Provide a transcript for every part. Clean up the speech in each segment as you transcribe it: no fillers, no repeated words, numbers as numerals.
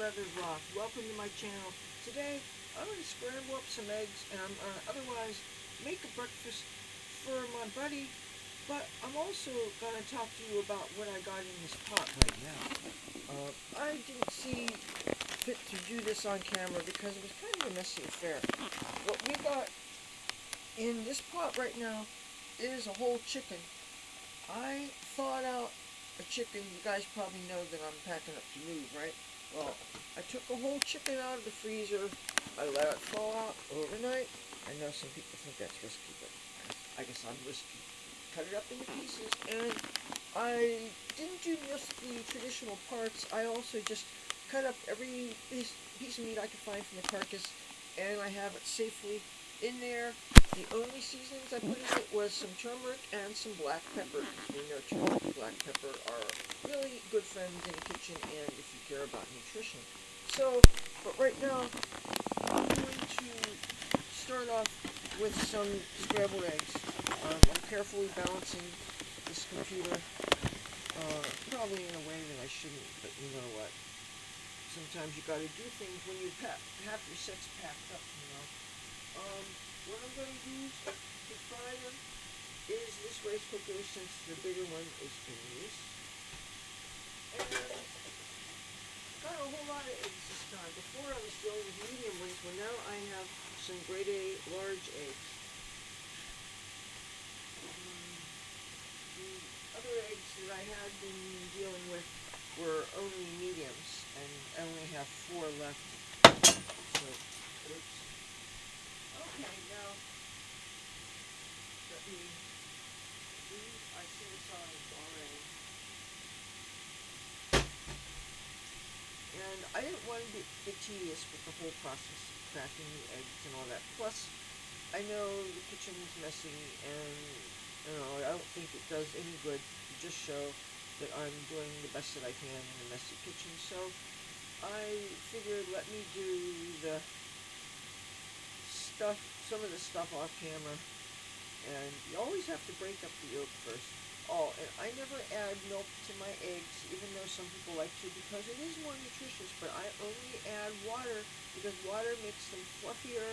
another Rokk. Welcome to my channel. Today, I'm going to scramble up some eggs and I'm going to otherwise make a breakfast for my buddy, but I'm also going to talk to you about what I got in this pot right now. I didn't see fit to do this on camera because it was kind of a messy affair. What we got in this pot right now is a whole chicken. I thawed out a chicken. You guys probably know that I'm packing up to move, right? Well, I took a whole chicken out of the freezer. I let it thaw out overnight. I know some people think that's risky, but I guess I'm risky. Cut it up into pieces, and I didn't do just the traditional parts. I also just cut up every piece of meat I could find from the carcass, and I have it safely in there. The only seasonings I put in it was some turmeric and some black pepper, because we know turmeric and black pepper are really good friends in the kitchen and if you care about nutrition. So, but right now, I'm going to start off with some scrambled eggs. I'm carefully balancing this computer, probably in a way that I shouldn't, but you know what? Sometimes you gotta do things when you have your sets packed up, you know. What I'm going to use to fry them is this rice cooker, since the bigger one is in use. And got a whole lot of eggs this time. Before I was dealing with medium ones, but now I have some grade A large eggs. The other eggs that I had been dealing with were only mediums, and I only have 4 left. So, oops. Okay, now, let me leave. I set aside already. And I didn't want to get tedious with the whole process of cracking the eggs and all that. Plus, I know the kitchen's messy, and you know, I don't think it does any good to just show that I'm doing the best that I can in a messy kitchen. So I figured, let me do the stuff, some of the stuff off camera. And you always have to break up the yolk first. Oh, and I never add milk to my eggs, even though some people like to, because it is more nutritious, but I only add water because water makes them fluffier,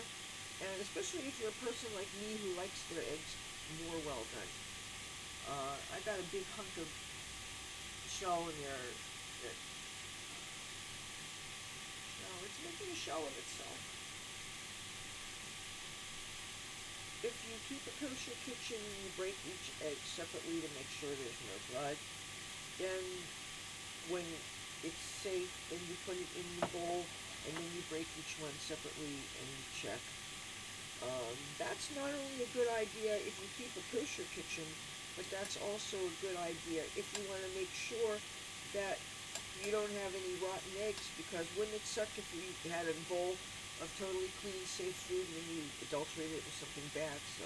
and especially if you're a person like me who likes their eggs more well done. I got a big hunk of shell in there that, it's making a shell of itself. If you keep a kosher kitchen, you break each egg separately to make sure there's no blood. Then, when it's safe, then you put it in the bowl, and then you break each one separately and you check. That's not only a good idea if you keep a kosher kitchen, but that's also a good idea if you want to make sure that you don't have any rotten eggs, because wouldn't it suck if you had a bowl of totally clean, safe food and then you adulterate it with something bad? So,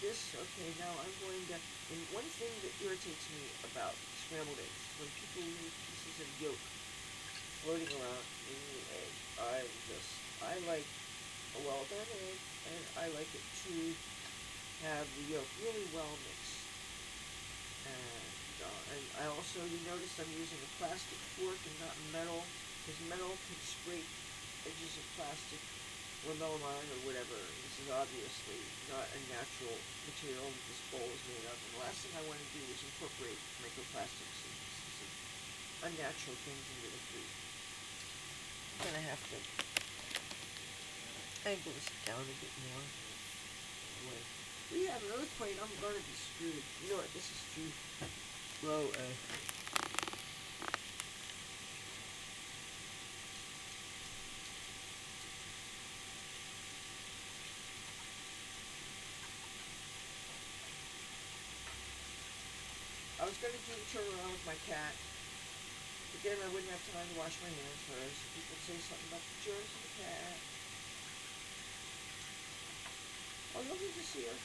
okay, now I'm going to, and one thing that irritates me about scrambled eggs, when people leave pieces of yolk floating around in the egg, I like a well-done egg, and I like it to have the yolk really well mixed. And I also, you notice I'm using a plastic fork and not metal, because metal can scrape edges of plastic or melamine or whatever. This is obviously not a natural material that this bowl is made of. And the last thing I want to do is incorporate microplastics and pieces of unnatural things into the food. I'm going to have to angle this down a bit more. Anyway, we have another plate, I'm going to be screwed. You know what, this is too low, I was going to do the turn around with my cat, but then I wouldn't have time to wash my hands first. People say something about the germs of the cat. Oh, you'll need to see her.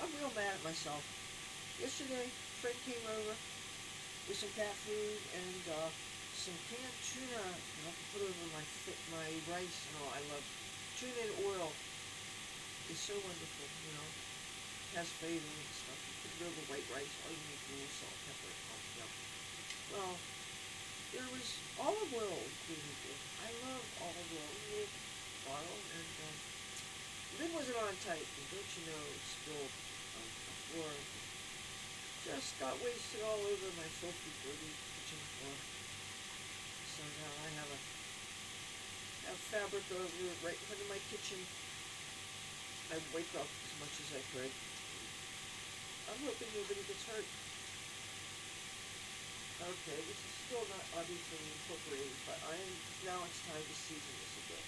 I'm real mad at myself. Yesterday, a friend came over with some cat food and some canned tuna, and I'll put over my rice and all. I love tuna and oil. It's so wonderful, you know. It has flavor and stuff. You put it over white rice. All you need is a little salt, pepper, and all. Yum. Well, there was olive oil included in. I love olive oil. A little bottle, and the lid wasn't on tight. And don't you know, it spilled on the floor. Just got wasted all over my filthy, dirty kitchen floor. So now I have fabric over right in front of my kitchen. I wiped off as much as I could. I'm hoping nobody gets hurt. Okay, this is still not obviously incorporated, but now it's time to season this a bit.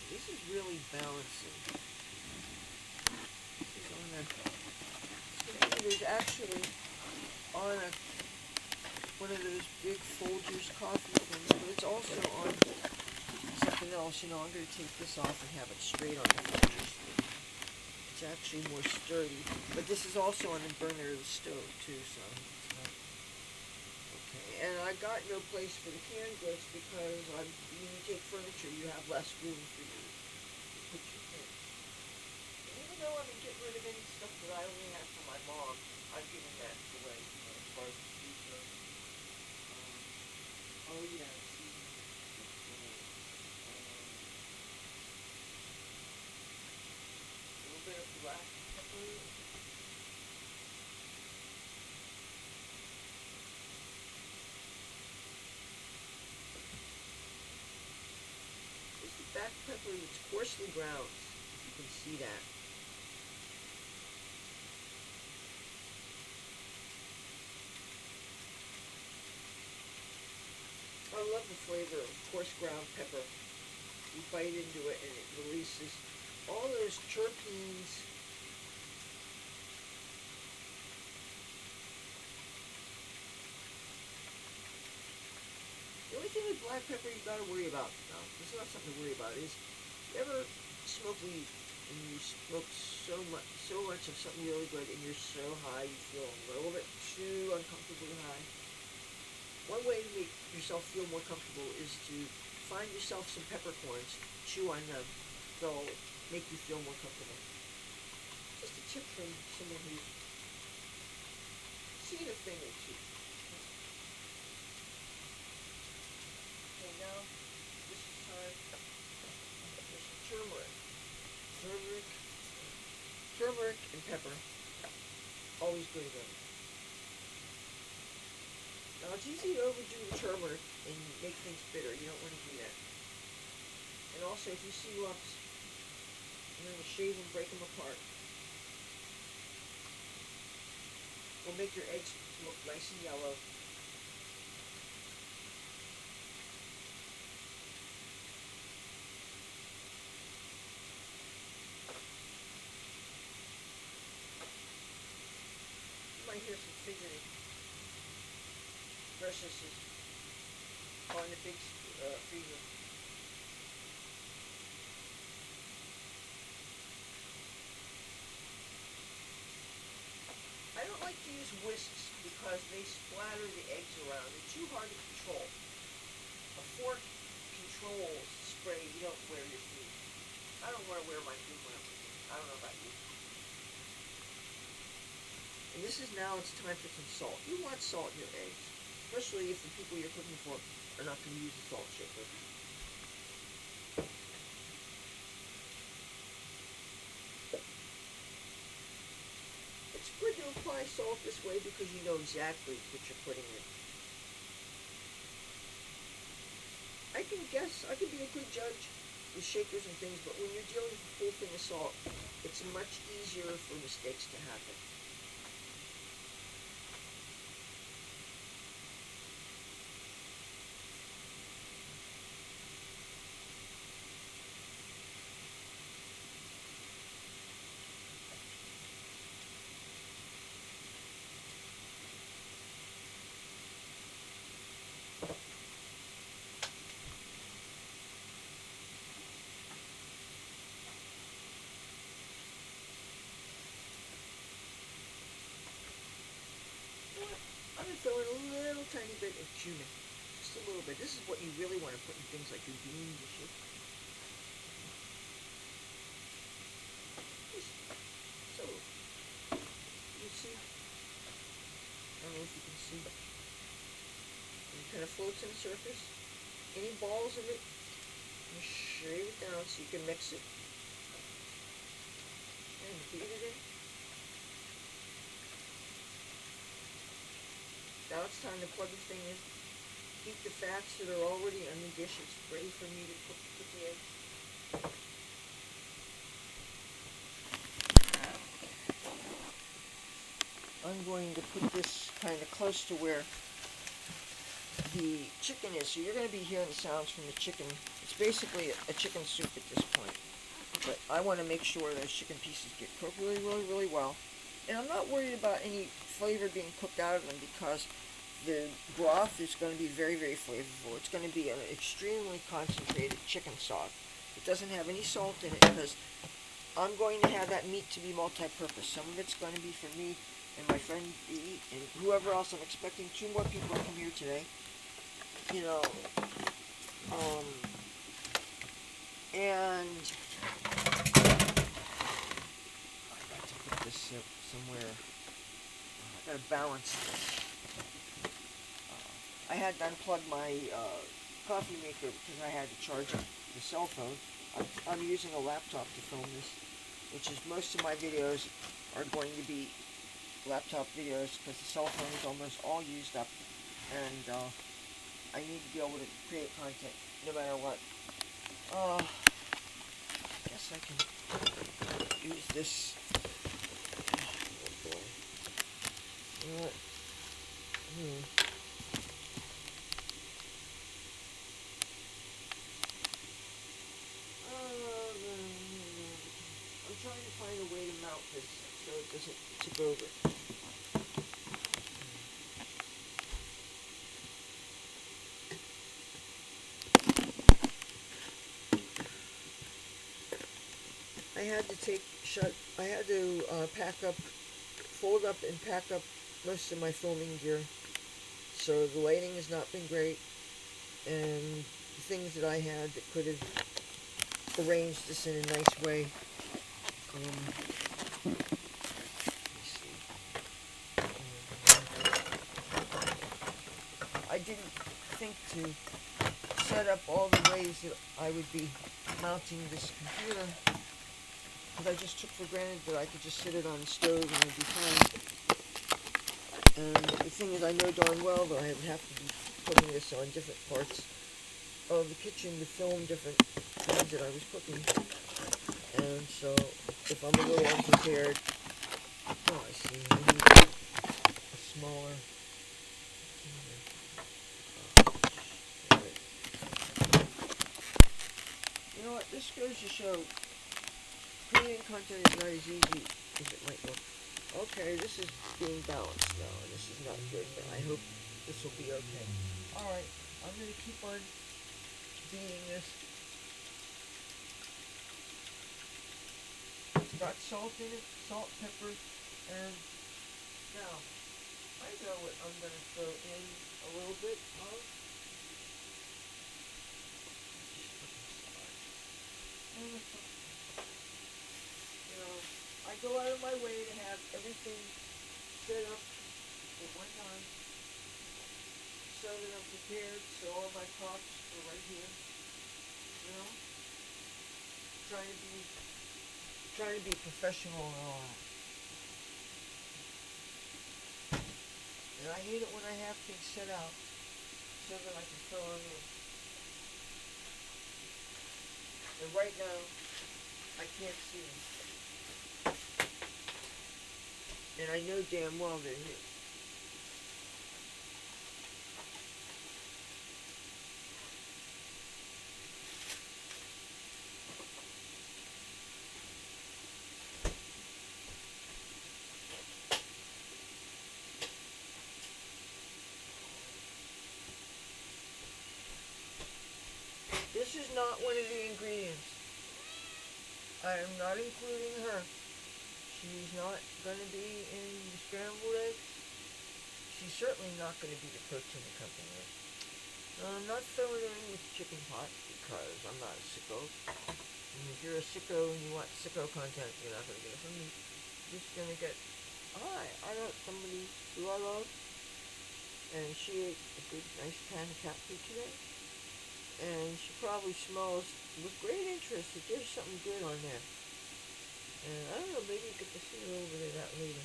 This is really balancing. This is on it is actually on one of those big Folgers coffee things, but it's also on something else. You know, I'm going to take this off and have it straight on the Folgers thing. It's actually more sturdy, but this is also on the burner of the stove too, so it's not okay. And I got no place for the canned goods because when you take furniture, you have less room for you to put your things. And even though I've been getting rid of any stuff that I only had for my mom, I've given that away, you know, as far as the food goes. Oh yeah, a little bit of black pepper. This is black pepper that's coarsely ground. You can see that. I love the flavor of coarse ground pepper. You bite into it and it releases all those terpenes. The only thing with black pepper you gotta worry about, no, it's not something to worry about, is you ever smoke weed and you smoke so much of something really good and you're so high you feel a little bit too uncomfortably high. One way to make yourself feel more comfortable is to find yourself some peppercorns, chew on them. They'll make you feel more comfortable. Just a tip from someone who's seen a thing or two. Okay, now this is time for some turmeric. Turmeric and pepper. Always good together. Now it's easy to overdo the turmeric and make things bitter. You don't want to do that. And also, if you see lumps, you're going to shave and break them apart. Will make your eggs look nice and yellow. You might hear some fingering. Precious is on the big freezer. I don't like to use whisks because they splatter the eggs around. They're too hard to control. A fork controls the spray. You don't wear your food. I don't want to wear my food when I'm eating. I don't know about you. And this is now, it's time for some salt. You want salt in your eggs. Especially if the people you're cooking for are not going to use the salt shaker. It's good to apply salt this way because you know exactly what you're putting in. I can be a good judge with shakers and things, but when you're dealing with a full thing of salt, it's much easier for mistakes to happen. throw in a little tiny bit of cumin. Just a little bit. This is what you really want to put in things like your bean dishes. So, you see? I don't know if you can see. It kind of floats on the surface. Any balls of it, you shave it down so you can mix it. And beat it in. Now it's time to plug the thing in. Heat the fats that are already on the dish. It's ready for me to put the eggs. I'm going to put this kind of close to where the chicken is. So you're going to be hearing the sounds from the chicken. It's basically a chicken soup at this point. But I want to make sure those chicken pieces get cooked really, really, really well. And I'm not worried about any flavor being cooked out of them because the broth is going to be very, very flavorful. It's going to be an extremely concentrated chicken stock. It doesn't have any salt in it because I'm going to have that meat to be multi-purpose. Some of it's going to be for me and my friend Meaty and whoever else. I'm expecting 2 more people to come here today. You know, and I got to put this somewhere. I got to balance this. I had to unplug my coffee maker because I had to charge the cell phone. I'm using a laptop to film this, which is most of my videos are going to be laptop videos because the cell phone is almost all used up, and I need to be able to create content no matter what. I guess I can use this. Oh boy. You know what? I'm trying to find a way to mount this so it doesn't tip over. I had to fold up and pack up most of my filming gear. So the lighting has not been great, and the things that I had that could have arranged this in a nice way. Let me see. I didn't think to set up all the ways that I would be mounting this computer, because I just took for granted that I could just sit it on the stove and it would be fine. And the thing is, I know darn well that I would have to be putting this on different parts of the kitchen to film different things that I was cooking. And so, if I'm a little unprepared, I see, I need a smaller. You know what, this goes to show creating content is not as easy as it might look. Okay, this is being balanced now, and this is not good, but I hope this will be okay. Alright, I'm going to keep on beating this. It's got salt in it, salt, pepper, and now, I know what I'm going to throw in a little bit of. You know, I go out of my way to have everything set up at one time so that I'm prepared, so all my props are right here. You know? Trying to be professional and all that. And I hate it when I have things set out so that I can throw them in. And right now, I can't see them. And I know damn well they're here. This is not one of the ingredients. I am not including her. She's not going to be in the scrambled eggs. she's certainly not going to be the protein accompanyment. I'm not throwing her in with chicken pot because I'm not a sicko. And if you're a sicko and you want sicko content, you're not going to get it from me. You're just going to get, hi, I got somebody who I love, and she ate a good, nice pan of cat food today. And she probably smells with great interest that there's something good on there. And I don't know, maybe you get to see her over there that later.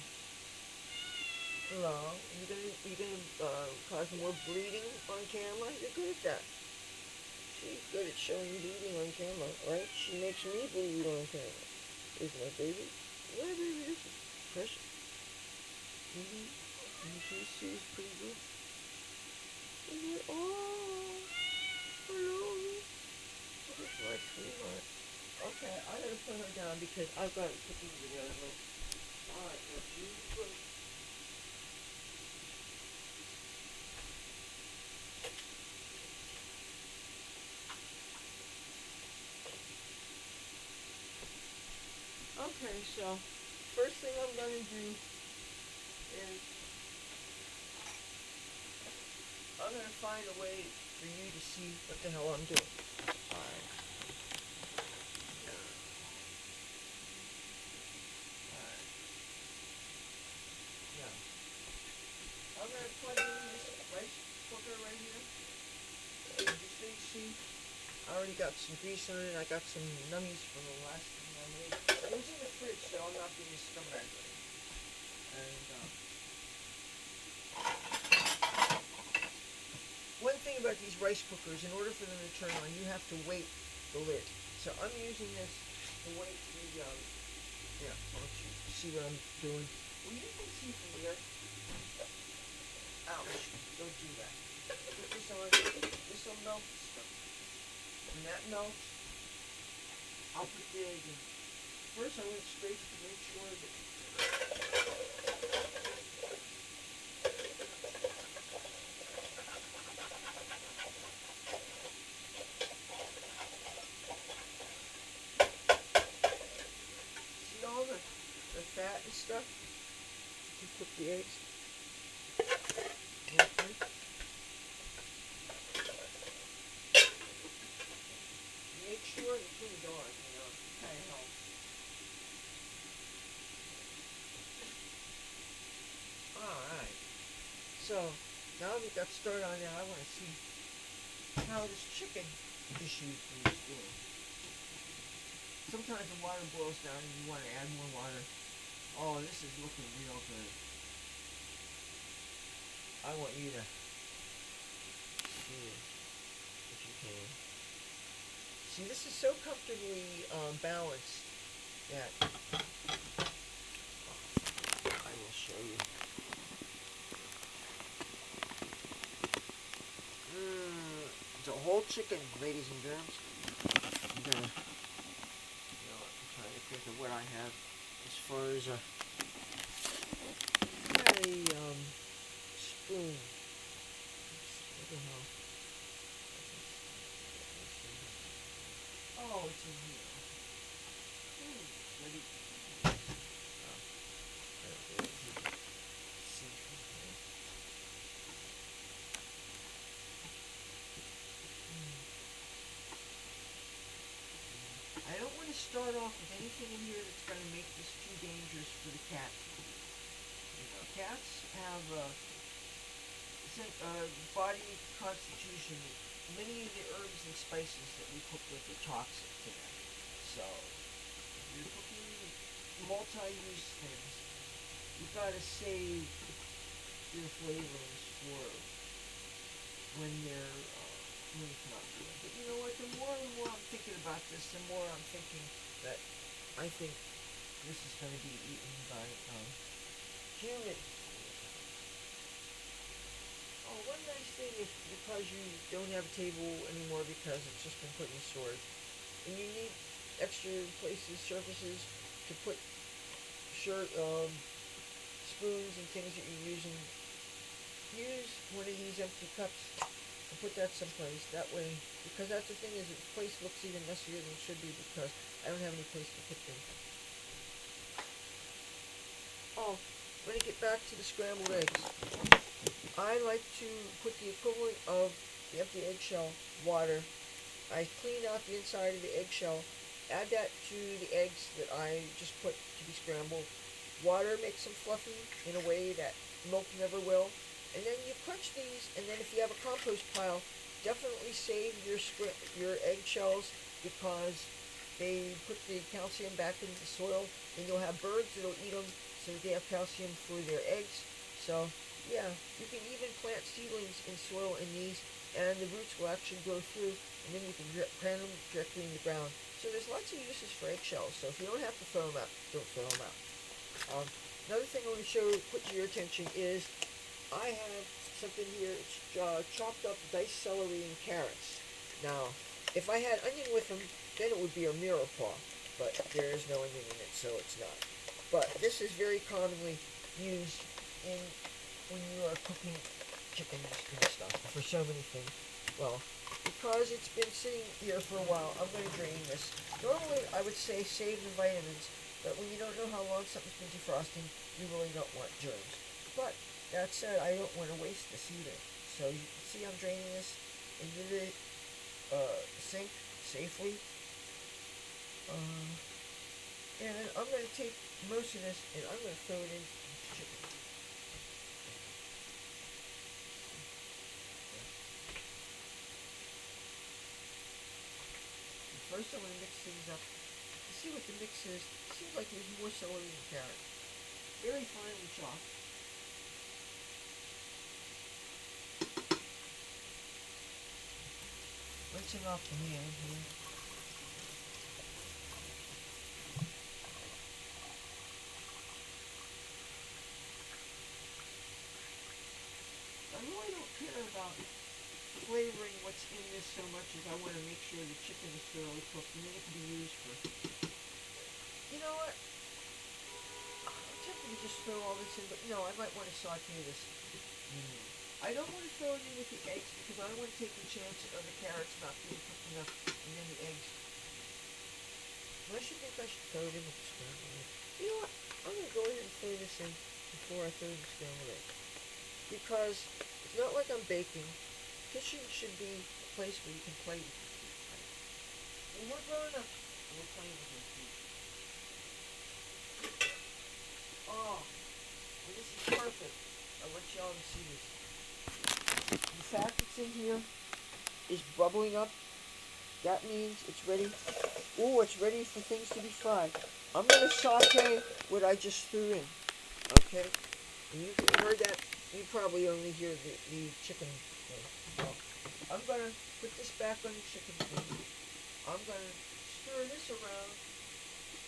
Hello, you gonna cause more bleeding on camera? You're good at that. She's good at showing bleeding on camera, right? She makes me bleed on camera. Is my baby? My baby, this is precious. And she's pretty good. Oh, hello. This is my sweetheart. Okay, I gotta put her down because I've got cooking to do. Alright, well, she's good. Okay, so first thing I'm gonna do is I'm gonna find a way for you to see what the hell I'm doing. Alright. Alright. Now, I'm gonna plug in this rice cooker right here. Just so you see, I already got some grease on it. I got some nummies from the last thing I made. It was in the fridge, so I'm not being a scumbag. And one thing about these rice cookers, in order for them to turn on, you have to weight the lid. So I'm using this to weight the, yeah, I'll let you see what I'm doing. Well, you can see from here. Ouch, don't do that. Put this on, this will melt the stuff. When that melts, I'll put the egg in. First, I went straight to make sure that see all the fat and stuff. You cook the eggs. Okay. Make sure you put it on, kind of helps. Alright. So, now we've got started on there, I want to see how this chicken issue is doing. Sometimes the water boils down and you want to add more water. Oh, this is looking real good. I want you to see if you can. See, this is so comfortably balanced that I will show you. It's a whole chicken, ladies and germs. I'm gonna, I'm trying to think of what I have as far as a spoon. What the hell? Oh, it's in here. Ready? I don't want to start off with anything in here that's going to make this too dangerous for the cat. Cats have body constitution. Many of the herbs and spices that we cook with are toxic to them. So, if you're cooking multi-use things, you've got to save your flavorings for when they're when it's not good. But you know what? The more and more I'm thinking about this, the more I'm thinking that I think this is going to be eaten by humans. Oh, one nice thing is because you don't have a table anymore because it's just been put in storage, and you need extra places, surfaces to put spoons and things that you're using. Use one of these empty cups and put that someplace. That way, because that's the thing is, the place looks even messier than it should be because I don't have any place to put things. Oh, I'm going to get back to the scrambled eggs. I like to put the equivalent of the empty eggshell water. I clean out the inside of the eggshell, add that to the eggs that I just put to be scrambled. Water makes them fluffy in a way that milk never will. And then you crunch these, and then if you have a compost pile, definitely save your eggshells because they put the calcium back into the soil, and you'll have birds that'll eat them so that they have calcium for their eggs. So yeah, you can even plant seedlings in soil in these, and the roots will actually grow through, and then you can plant them directly in the ground. So there's lots of uses for eggshells. So if you don't have to throw them out, don't throw them out. Another thing I want to put to your attention is I have something here. It's chopped up diced celery and carrots. Now, if I had onion with them, then it would be a mirepoix, but there is no onion in it, so it's not. But this is very commonly used in when you are cooking chicken and stuff for so many things. Well, because it's been sitting here for a while, I'm going to drain this. Normally, I would say save the vitamins, but when you don't know how long something's been defrosting, you really don't want germs. But that said, I don't want to waste this either. So you can see I'm draining this into the sink safely. And I'm going to take most of this and I'm going to throw it in the chicken. First I'm going to mix things up. To see what the mix is, it seems like there's more celery than carrot. Very finely chopped. Rinsing off the hand here. I really don't care about flavoring what's in this so much as I want to make sure the chicken is thoroughly cooked, and then it can be used for... You know what? I'm tempted to just throw all this in, but no, I might want to saute this. I don't want to throw it in with the eggs because I don't want to take the chance of the carrots not being cooked enough and then the eggs. Unless you think I should throw it in with the scrambled egg. You know what? I'm going to go ahead and throw this in before I throw the scrambled egg. Because it's not like I'm baking. Kitchen should be a place where you can play with your food. Right? When we're growing up, we're playing with our food. Oh, well, this is perfect. I want y'all to see this. The fat that's in here is bubbling up. That means it's ready. Ooh, it's ready for things to be fried. I'm going to saute what I just threw in. Okay? And you heard that. You probably only hear the chicken thing. So I'm going to put this back on the chicken thing. I'm going to stir this around.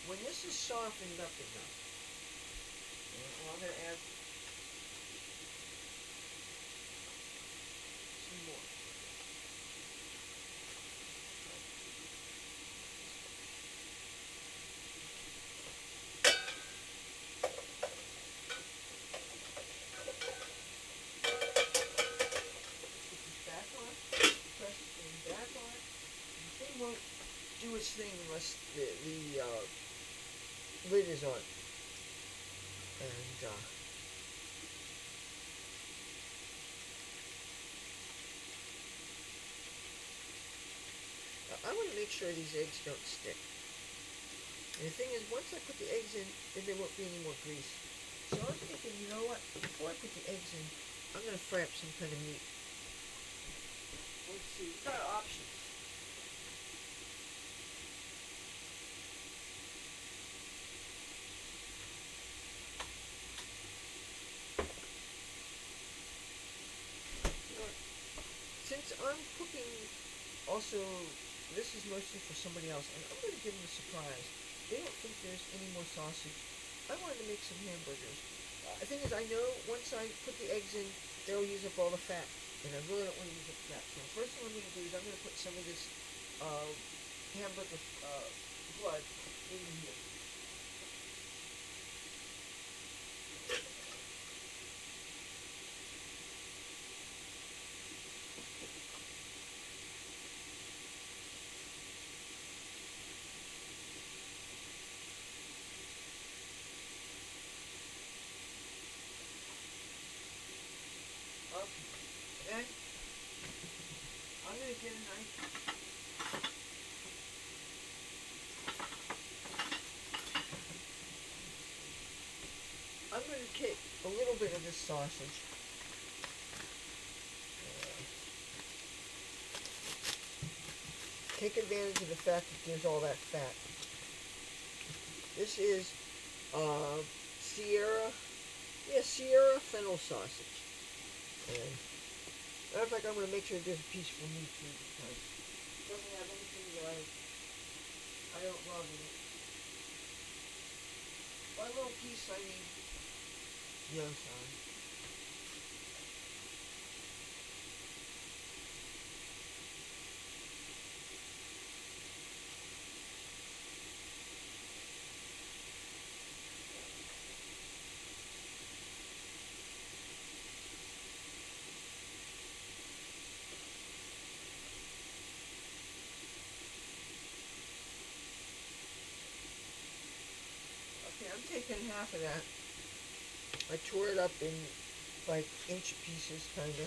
When this is softened up enough, I'm going to add some more. Won't do its thing unless the lid is on. And I want to make sure these eggs don't stick. And the thing is, once I put the eggs in, then there won't be any more grease. So I'm thinking, you know what? Before I put the eggs in, I'm going to fry up some kind of meat. Let's see. We've got options. Since I'm cooking, also, this is mostly for somebody else, and I'm going to give them a surprise. They don't think there's any more sausage. I wanted to make some hamburgers. The thing is, I know once I put the eggs in, they'll use up all the fat, and I really don't want to use up that. So the first thing I'm going to do is I'm going to put some of this hamburger blood in here. up. And I'm going to get a knife. I'm going to take a little bit of this sausage. Take advantage of the fact that there's all that fat. This is Sierra fennel sausage. And matter of fact, I'm going to make sure there's a piece for me too, because it doesn't have anything that I don't love in it. By little piece, I mean, sorry. Okay, I'm taking half of that. I tore it up in like inch pieces, kind of.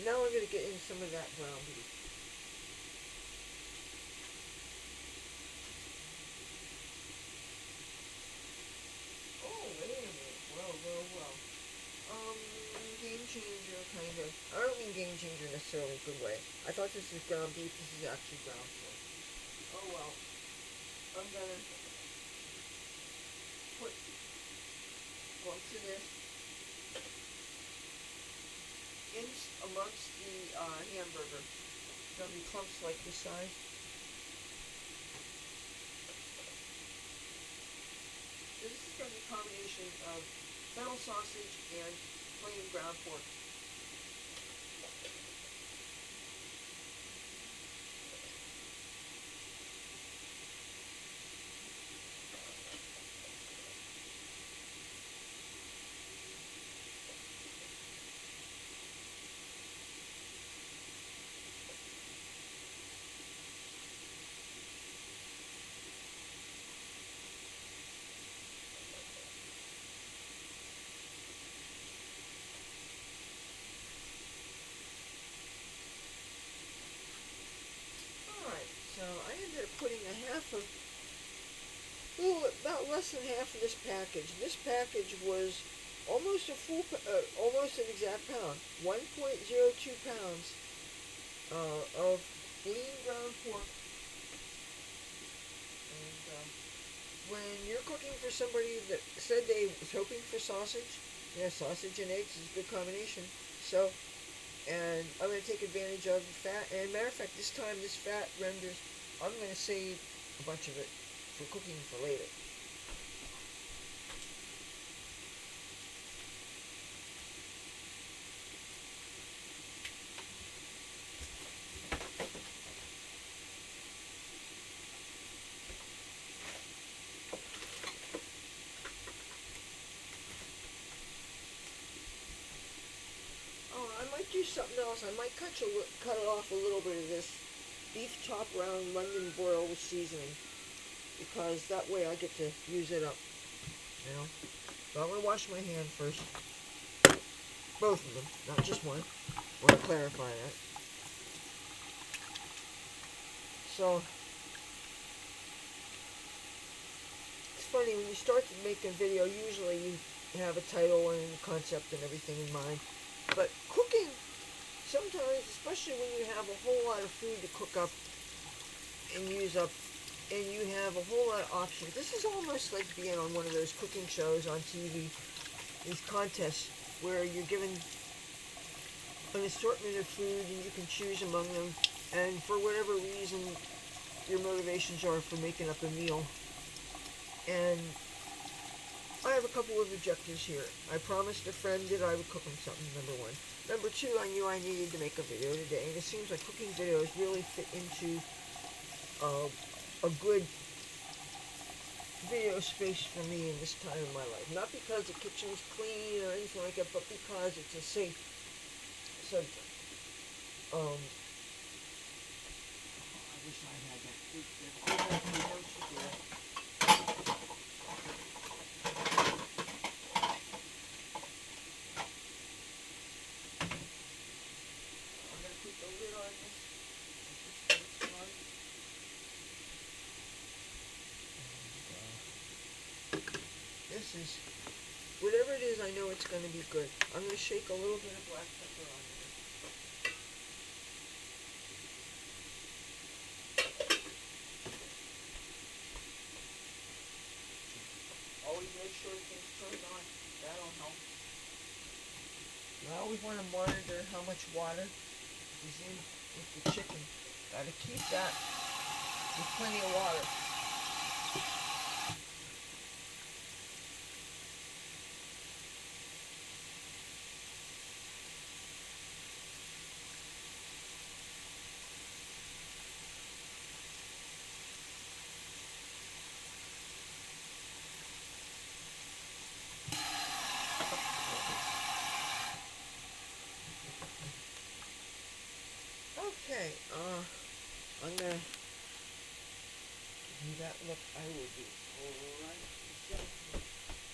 Now I'm going to get in some of that ground beef. Oh, wait a minute. Well. Game changer, kind of. I don't mean game changer necessarily in a good way. I thought this was ground beef. This is actually ground pork. Oh, well. I'm going to put clumps of this in amongst the hamburger. It's going to be clumps like this size. This is going to be a combination of fennel sausage and plain ground pork. So I ended up putting about less than half of this package. This package was almost almost an exact pound, 1.02 pounds of lean ground pork. And when you're cooking for somebody that said they was hoping for sausage, yeah, sausage and eggs is a good combination. So. And I'm going to take advantage of the fat. And matter of fact, this time this fat renders, I'm going to save a bunch of it for cooking for later. Do something else. I might cut off a little bit of this beef top round London broil with seasoning, because that way I get to use it up. You know, so I'm gonna wash my hand first, both of them, not just one. I want to clarify that. So it's funny when you start to make a video. Usually you have a title and a concept and everything in mind. But cooking, sometimes, especially when you have a whole lot of food to cook up and use up, and you have a whole lot of options. This is almost like being on one of those cooking shows on TV, these contests where you're given an assortment of food and you can choose among them, and for whatever reason, your motivations are for making up a meal. And I have a couple of objectives here. I promised a friend that I would cook him something, number one. Number two, I knew I needed to make a video today, and it seems like cooking videos really fit into a good video space for me in this time of my life. Not because the kitchen's clean or anything like that, but because it's a safe subject. I wish I had that fruit there. is, whatever it is, I know it's going to be good. I'm going to shake a little bit of black pepper on there. Always make sure things turn on. That'll help. I always want to monitor how much water is in with the chicken. Gotta keep that with plenty of water. Okay, I'm gonna give you that look. I will be right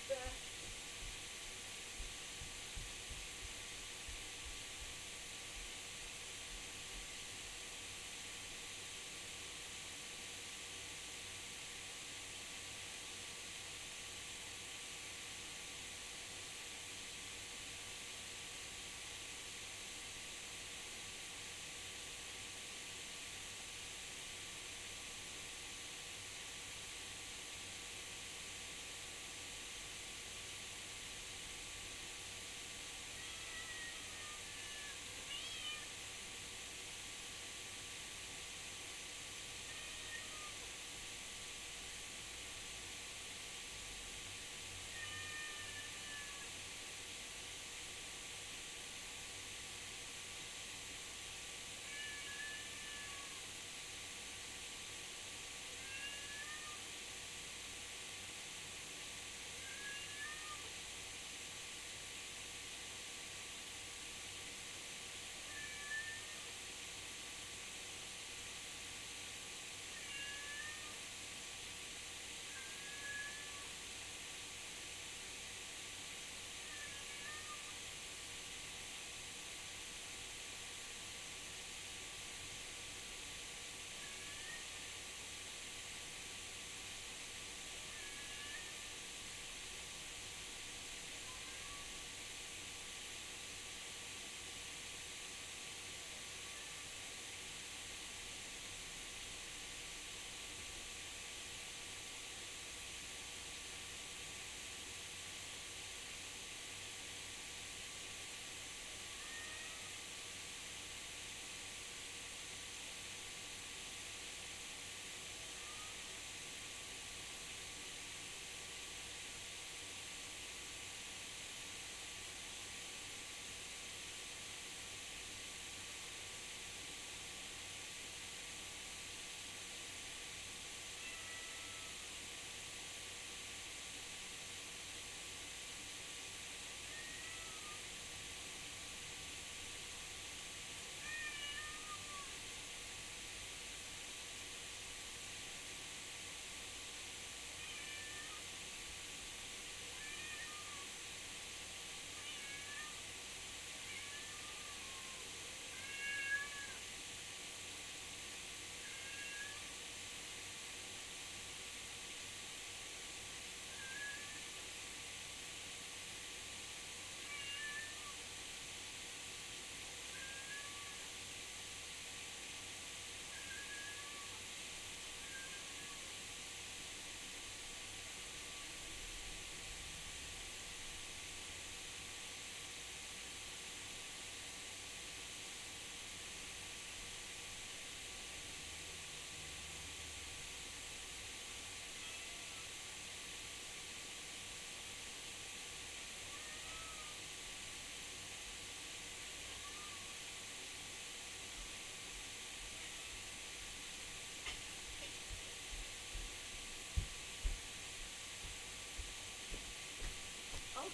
back.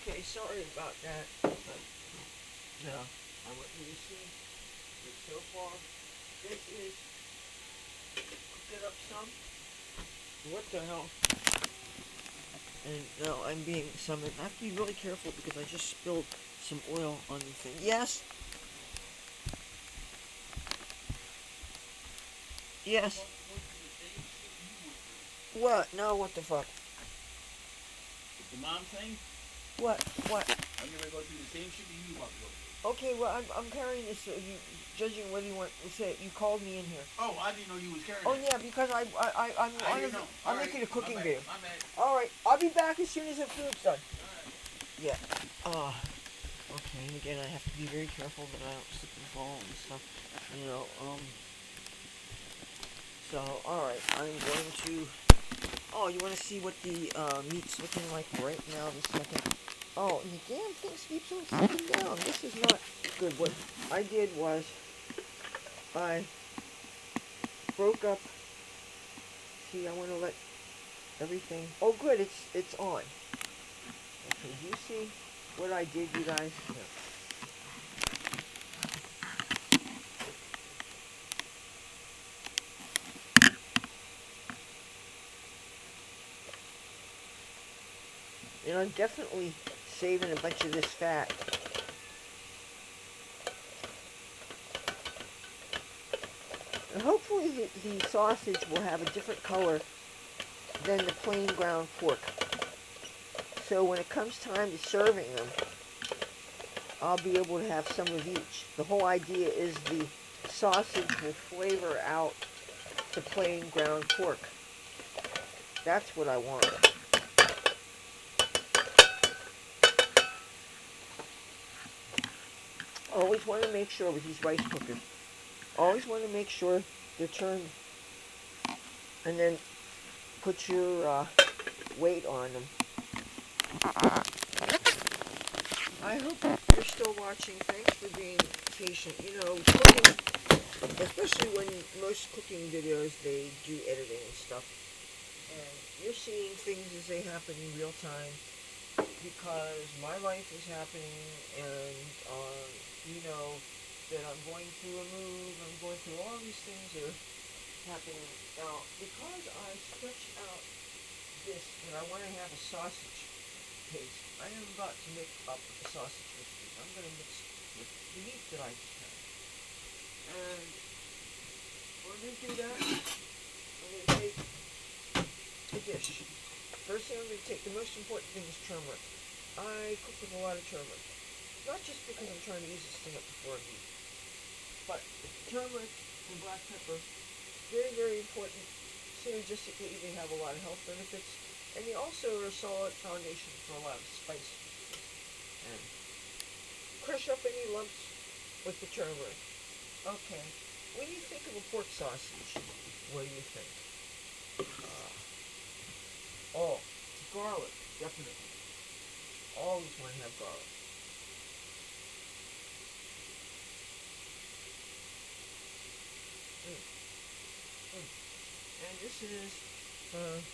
Okay, sorry about that. But, no, I want you to see that so far, this is, cook it up some. What the hell? And now I'm being summoned. I have to be really careful because I just spilled some oil on the thing. Yes? Yes. What? No, what the fuck? The mom thing? What? What? I'm gonna go through the same shit that you about to go through. Okay, well, I'm carrying this. You judging whether you want to say it. You called me in here. Oh, I didn't know you was carrying Oh it. yeah, because I didn't know. I'm Alright, making a cooking my bad, video. my bad. All right, I'll be back as soon as the food's done. Alright. Yeah. Okay. And again, I have to be very careful that I don't slip and fall and stuff. You know. So, all right, I'm going to. Oh, you want to see what the meat's looking like right now? This second. Oh, and the damn thing keeps on slipping down. This is not good. What I did was I broke up. See, I want to let everything. Oh, good. It's on. Okay. Do you see what I did, you guys? Here. And I'm definitely saving a bunch of this fat. And hopefully the sausage will have a different color than the plain ground pork. So when it comes time to serving them, I'll be able to have some of each. The whole idea is the sausage will flavor out the plain ground pork. That's what I want. Always want to make sure with these rice cookers, always want to make sure they're turned, and then put your weight on them. I hope you're still watching. Thanks for being patient. You know, cooking, especially when most cooking videos, they do editing and stuff. And you're seeing things as they happen in real time because my life is happening and, you know, that I'm going through a move, I'm going through all these things that are happening. Now, because I stretched out this and I want to have a sausage paste, I am about to mix up a sausage with this. I'm going to mix with the meat that I just had. And we're going to do that. I'm going to take a dish. First thing I'm going to take, the most important thing is turmeric. I cook with a lot of turmeric. Not just because I'm trying to use this thing up before I eat, but turmeric and black pepper, very, very important. Synergistically, they have a lot of health benefits, and they also are a solid foundation for a lot of spice. And crush up any lumps with the turmeric. Okay, when you think of a pork sausage, what do you think? Garlic, definitely. Always want to have garlic. And this is garlic.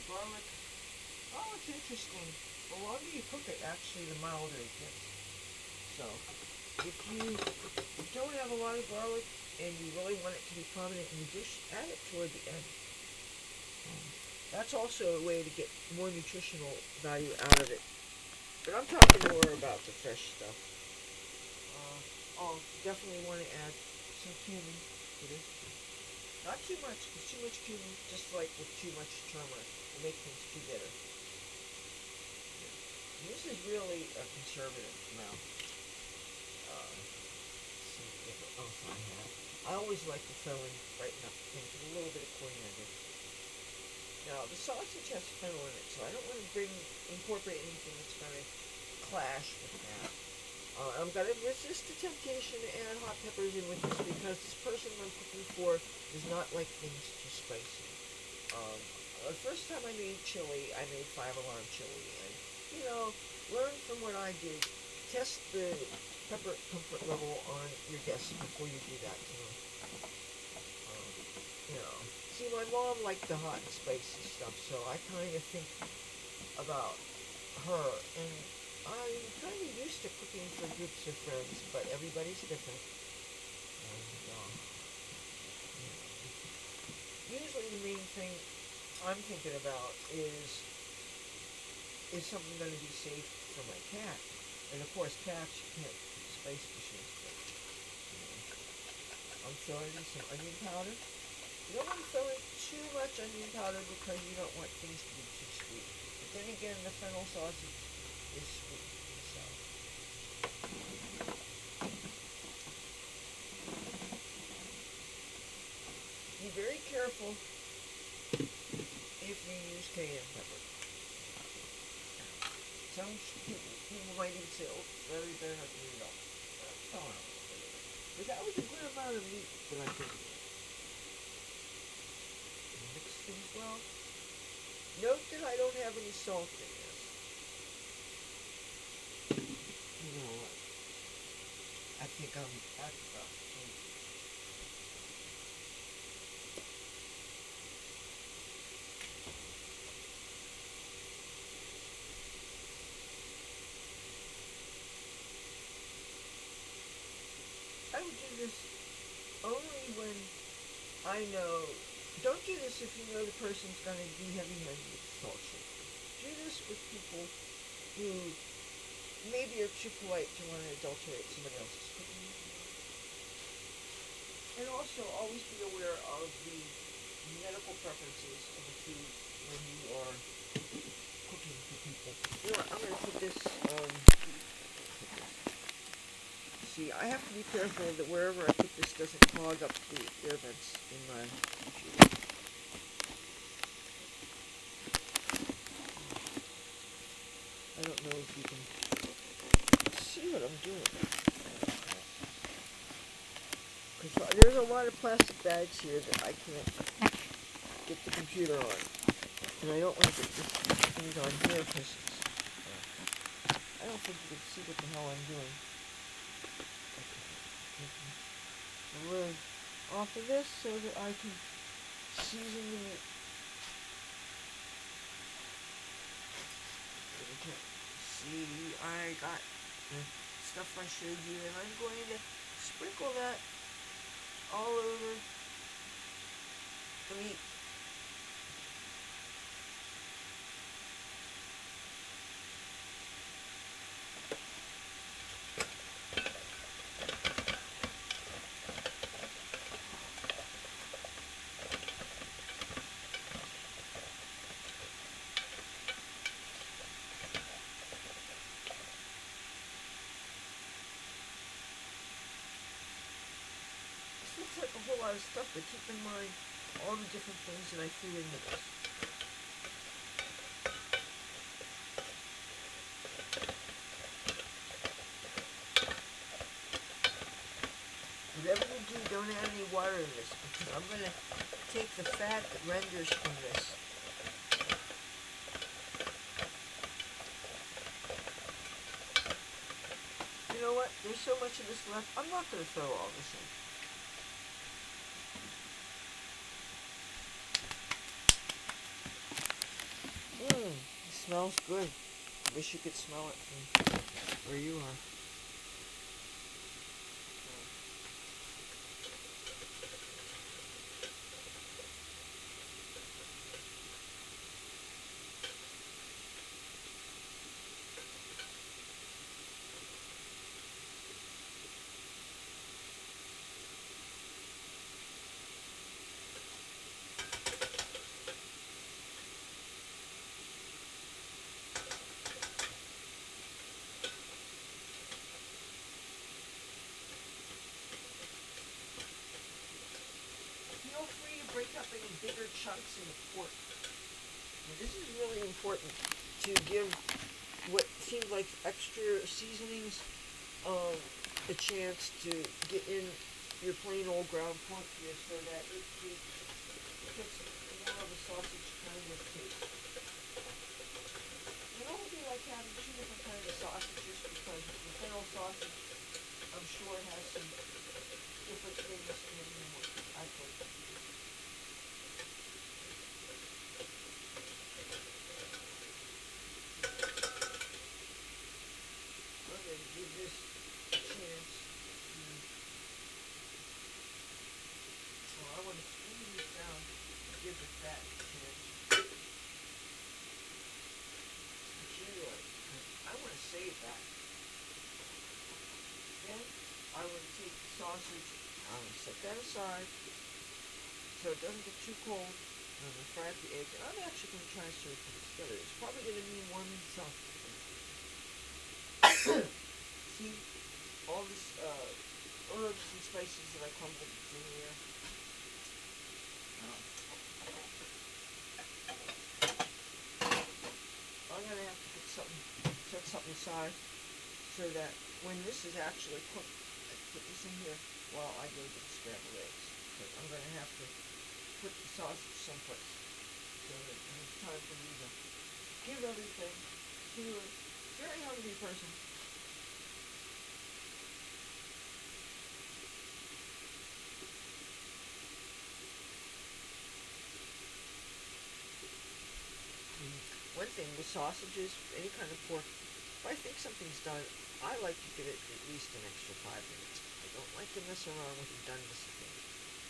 Garlic. Oh, it's interesting. The longer you cook it, actually, the milder it gets. So, if you don't have a lot of garlic and you really want it to be prominent in the dish, add it toward the end. That's also a way to get more nutritional value out of it. But I'm talking more about the fresh stuff. Definitely want to add some cumin to this. Not too much, because too much cumin, just like with too much turmeric, will make things too bitter. Yeah. This is really a conservative amount. See what else I have. I always like to throw in, brighten up things with a little bit of coriander. Now, the sausage has fennel in it, so I don't want to incorporate anything that's going to clash with that. I'm going to resist the temptation to add hot peppers in with this because this person I'm cooking for does not like things too spicy. The first time I made chili, I made 5-alarm chili, and, you know, learn from what I did. Test the pepper comfort level on your guests before you do that to them. See, my mom liked the hot and spicy stuff, so I kind of think about her, and I'm kind of used to cooking for groups of friends, but everybody's different. And, usually the main thing I'm thinking about is something going to be safe for my cat? And of course, cats can't spice dishes, but I'm throwing in some onion powder. You don't want to throw in too much onion powder because you don't want things to be too sweet. But then again, the fennel sausage is sweet, so. Be very careful if you use cayenne pepper. Some people might even say, oh, well, you better not do it all. Throw in a little bit of it. But that was a good amount of meat that I put in there. Mix things well. Note that I don't have any salt in this. You know what? I think that's about it. I would do this only when I know. Don't do this if you know the person's going to be heavy-handed with salt shaker. Do this with people who maybe are too polite to want to adulterate somebody else's cooking. And also, always be aware of the medical preferences of the food when you are cooking for people. You know what, I'm going to put this, see, I have to be careful that wherever I put this doesn't clog up the air vents in my computer. I don't know if you can see what I'm doing. Because there's a lot of plastic bags here that I can't get the computer on. And I don't want to get this things on here because I don't think you can see what the hell I'm doing. The lid off of this so that I can season the meat. Okay. See, I got the stuff I showed you, and I'm going to sprinkle that all over the meat. Looks like a whole lot of stuff, but keep in mind all the different things that I threw into this. Whatever you do, don't add any water in this because I'm going to take the fat that renders from this. You know what? There's so much of this left. I'm not going to throw all this in. It smells good. I wish you could smell it from where you are. Feel free to break up any bigger chunks in the pork. Now, this is really important to give what seems like extra seasonings a chance to get in your plain old ground pork here so that it gets more of a sausage kind of taste. You don't really like having two different kinds of sausages because the fennel sausage, I'm sure, has some different things in what I put. I'm going to give this a chance. I want to squeeze this down and give the fat a chance. I want to save that. Then I want to take the sausage, I want to set that aside, so it doesn't get too cold. I'm gonna fry up the eggs, and I'm actually gonna try to serve these together. It's probably gonna be warm and soft. See all this herbs and spices that I crumbled in here. I'm gonna have to set something aside so that when this is actually cooked, I put this in here while I go get the scrambled eggs. Because I'm gonna have to put the sausage someplace so that when it's time for me to give everything to a very hungry person. One thing with sausages, any kind of pork, if I think something's done, I like to give it at least an extra 5 minutes. I don't like to mess around with the doneness of things.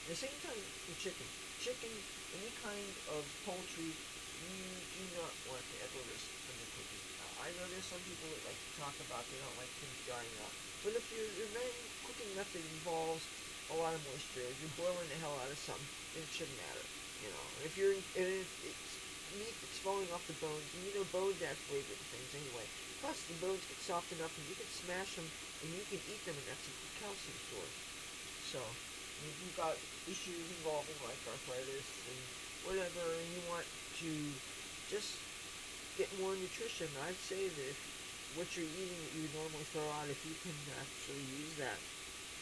At the same time with chicken. Chicken, any kind of poultry, you do not want to ever risk undercooking. I know there's some people that like to talk about they don't like things drying out. But if your main cooking method involves a lot of moisture, if you're boiling the hell out of something, then it shouldn't matter. You know, if it's meat that's falling off the bones, and you know bones add flavor to things anyway. Plus, the bones get soft enough, and you can smash them, and you can eat them, and that's a good calcium source. So, if you've got issues involving like arthritis and whatever, and you want to just get more nutrition, I'd say that if what you're eating that you would normally throw out, if you can actually use that,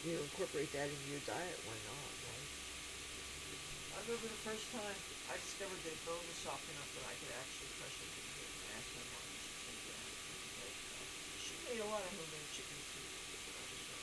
incorporate that into your diet, why not, right? I remember the first time I discovered that bone was soft enough that I could actually crush it and eat it. And I asked my mom, she said, yeah. She made a lot of homemade chicken soup when I was young.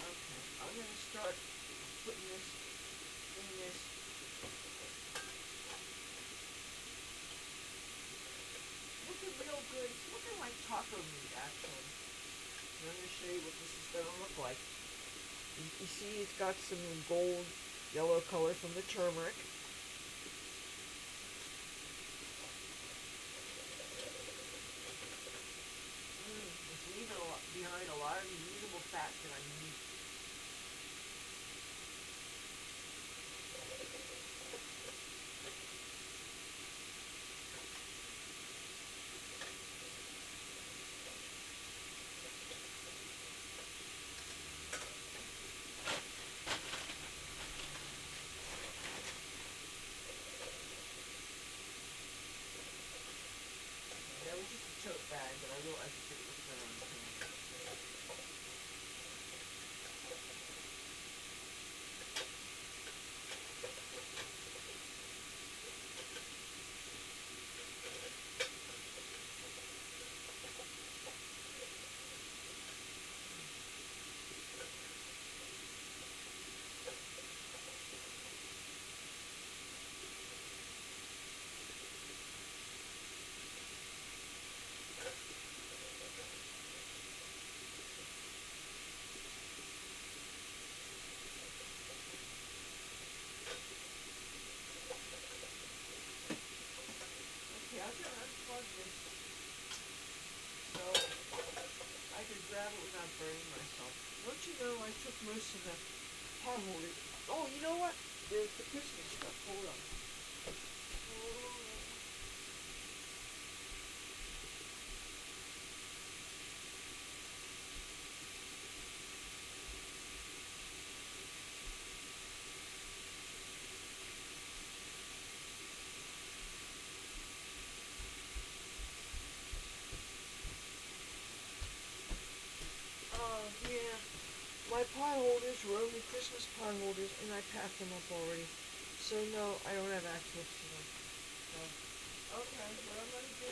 Okay, I'm going to start putting this in this. Looking real good. It's looking like taco meat, actually. And I'm going to show you what this is going to look like. You see it's got some gold yellow color from the turmeric. It's leaving behind a lot of the usable fat that I need. That was just a tote bag, but I realized it didn't look better on the camera. Okay, I'm going to unplug this so I can grab it without burning myself. Don't you know I took most of the pot holders. Oh, you know what? There's the Christmas stuff. Hold on. Yeah. My pot holders were only Christmas pot holders, and I packed them up already. So no, I don't have access to them. So Okay, what I'm gonna do,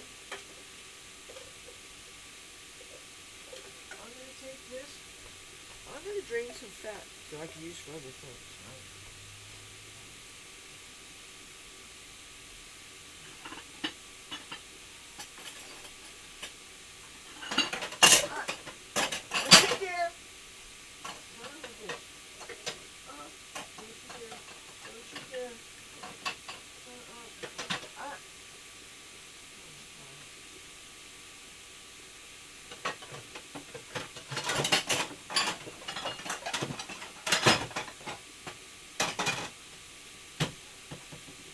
I'm gonna take this. I'm gonna drain some fat that I can use for other things. Right? Sit there. Don't you dare. Don't you dare. Don't you dare. Ah.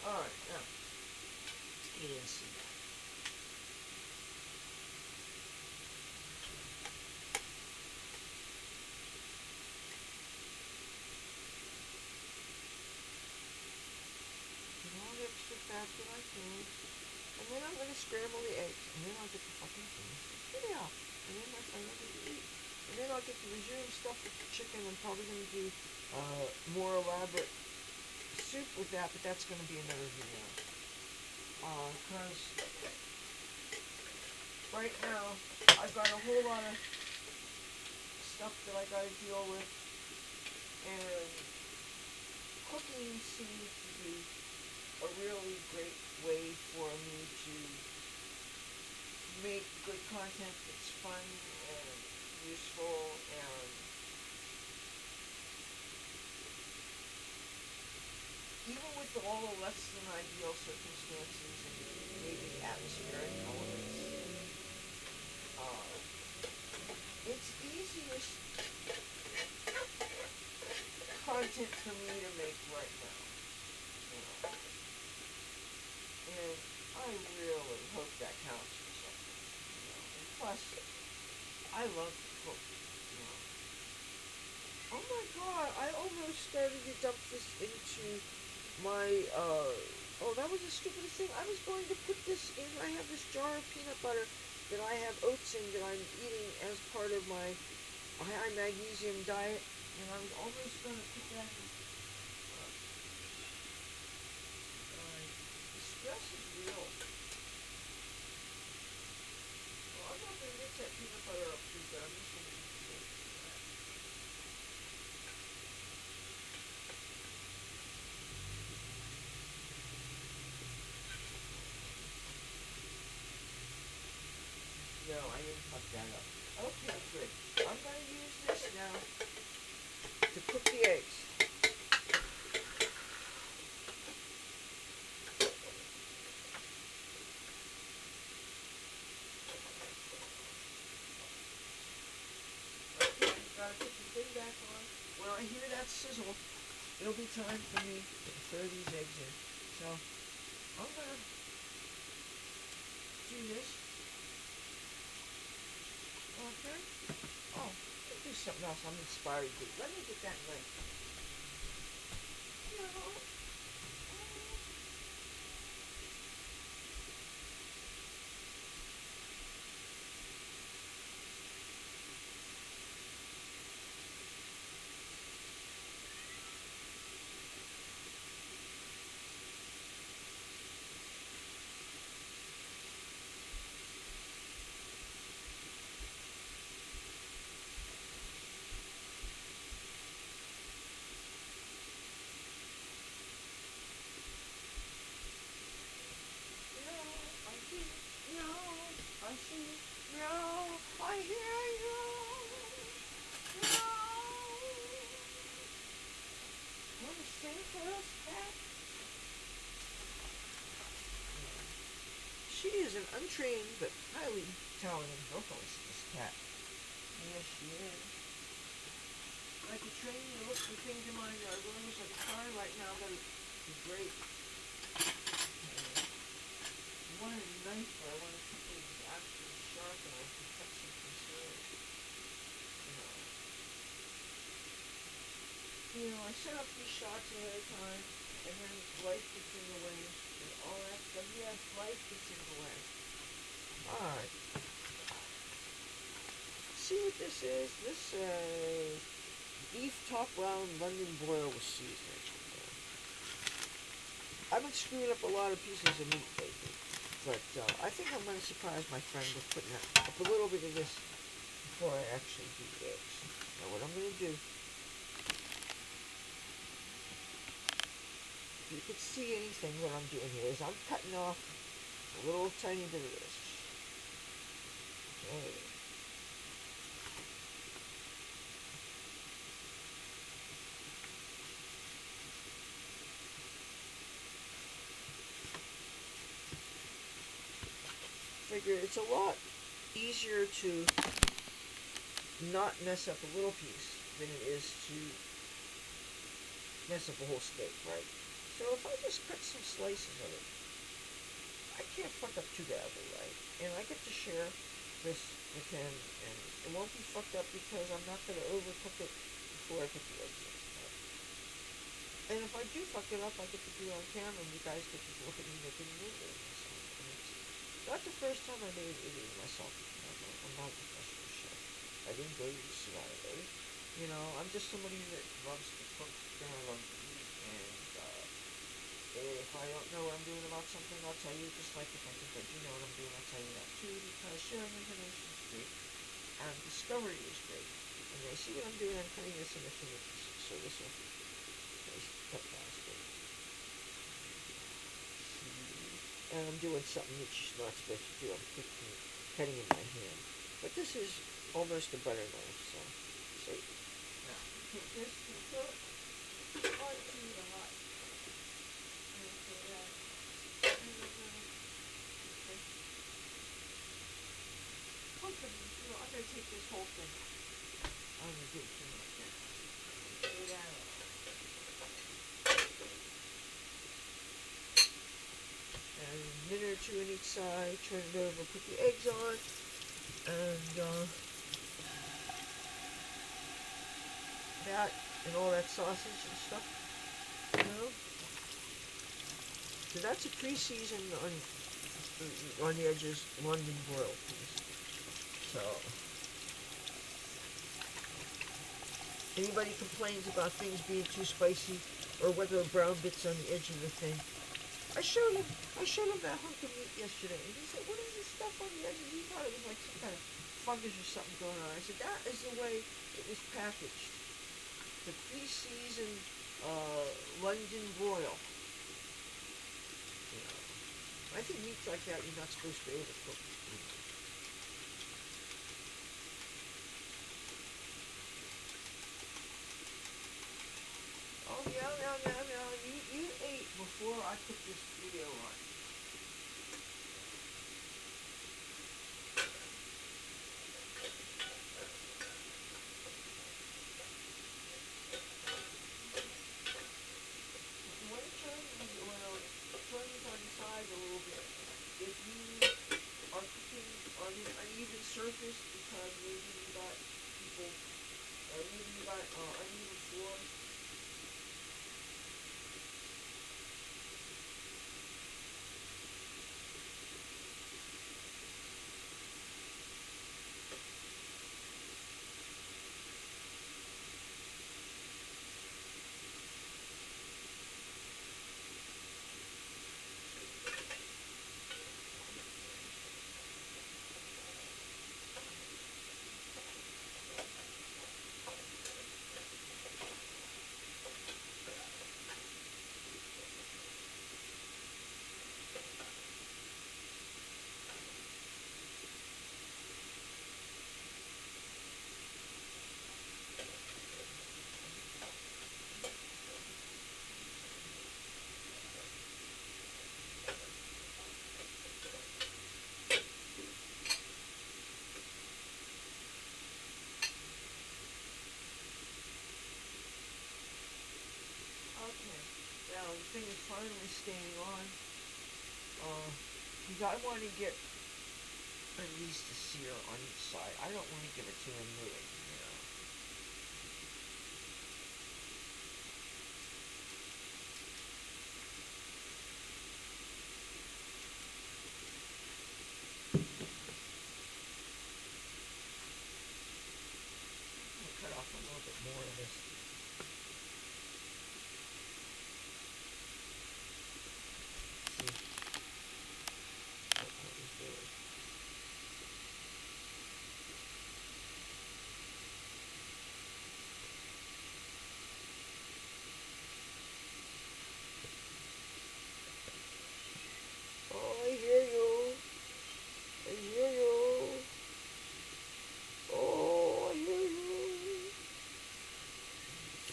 Alright, now. You didn't see that. Get all the extra fat that I can. And then I'm gonna scramble the eggs. And then I'll get the fucking things. Get it out. And then my son will get to eat. And then I'll get the resume stuff with the chicken. I'm probably gonna do more elaborate soup with that, but that's gonna be another video. Cause right now I've got a whole lot of stuff that I gotta deal with, and cooking seems to be a really great way for me to make good content that's fun and useful, and even with all the less than ideal circumstances and maybe atmospheric elements, it's easiest content for me to make right now. You know? And I really hope that counts for something. You know? And plus, I love to cook. You know? Oh my god, I almost started to dump this into my, oh, that was the stupidest thing. I was going to put this in, I have this jar of peanut butter that I have oats in that I'm eating as part of my high magnesium diet, and I was almost going to put that in. The stress is real. Well, I'm not going to mix that peanut butter up too good. I'm just going to eat the oats for that. No, I didn't fuck that up. Okay, good. I'm going to use this now to cook the eggs. Okay, gotta put the thing back on. When I hear that sizzle, it'll be time for me to throw these eggs in. So, I'm going to do this. Okay. Oh, let me do something else. I'm inspired to do. Let me get that knife. You know. I see. No, I hear you. No. Want to sing for us, cat? She is an untrained but highly talented vocalist, this cat. Yes, she is. I could train you to look for things in my rooms like a firelight now, that would be great. I wanted a knife, but I wanted something that was actually sharp and I could cut something through. You know, I set up these shots ahead of time, and then life gets in the way, and all that stuff. Yes, life gets in the way. Alright. See what this is? This says beef top round London broil with seasoning. I've been screwing up a lot of pieces of meat lately. But I think I'm going to surprise my friend with putting up a little bit of this before I actually do the eggs. Now what I'm going to do, if you could see anything, what I'm doing here is I'm cutting off a little tiny bit of this. Okay. Figure it's a lot easier to not mess up a little piece than it is to mess up a whole steak, right? So if I just cut some slices of it, I can't fuck up too badly, right? And I get to share this with him, and it won't be fucked up because I'm not going to overcook it before I put the eggs in. Right? And if I do fuck it up, I get to do it on camera, and you guys get to look at me making an idiot of myself. And it's not the first time I made an idiot of myself. I'm not a professional chef. I didn't go to the CIA. You know, I'm just somebody that loves to cook and I love to eat, and if I don't know what I'm doing about something, I'll tell you, just like if I think I do know what I'm doing, I'll tell you that too, because sharing information is great, and discovery is great. And I see what I'm doing, I'm cutting this into thinner pieces, so this will be nice to cut faster. And I'm doing something that you're not supposed to do, I'm cutting in my hand. But this is almost a butter knife, so, see? Now, take this and throw it onto the hot. I'm going to take this whole thing. I'm going to do it too much. Lay it down. And a minute or two on each side. Turn it over. Put the eggs on. And that and all that sausage and stuff. You know. So that's a pre-seasoned on the edges London broil piece. So, anybody complains about things being too spicy or whether the brown bits on the edge of the thing, I showed him that hunk of meat yesterday, and he said, "What is this stuff on the edges?" He thought it was like some kind of fungus or something going on. I said, "That is the way it was packaged. The pre-seasoned London broil. You know, I think meats like that you're not supposed to overcook. Oh, now. You ate before I put this video on. If you want to turn these around, turn these on the side a little bit. If you are cooking on an uneven surface because maybe you got people, or maybe you got uneven floor, okay. Now the thing is finally staying on. I want to get at least a sear on each side. I don't want to give it to him new, you know. I'll cut off a little bit more of this. See?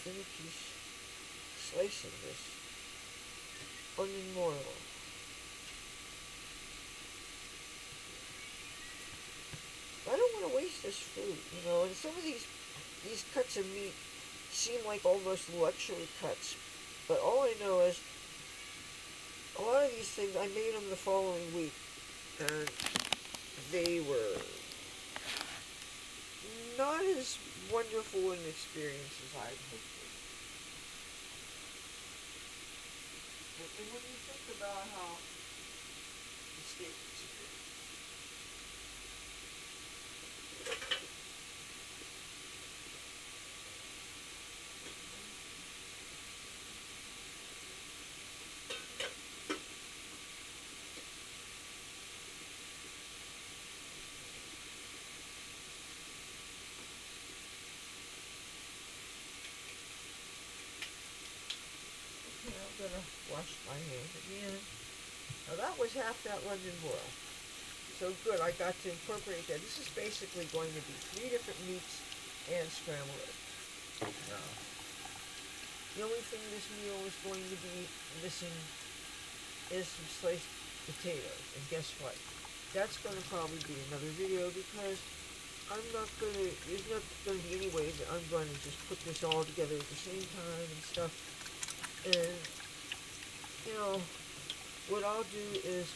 thin piece slice of this onion broil. I don't want to waste this food, you know, and some of these cuts of meat seem like almost luxury cuts, but all I know is a lot of these things I made them the following week, and they were not as wonderful an experience as I'd hoped they would. And when you think about how the steak is prepared, okay, I'm gonna wash my hands again. Now that was half that London broil. So good, I got to incorporate that. This is basically going to be 3 different meats and scrambled eggs. Now, the only thing this meal is going to be missing is some sliced potatoes. And guess what? That's going to probably be another video because there's not going to be any way that I'm going to just put this all together at the same time and stuff. And, you know, what I'll do is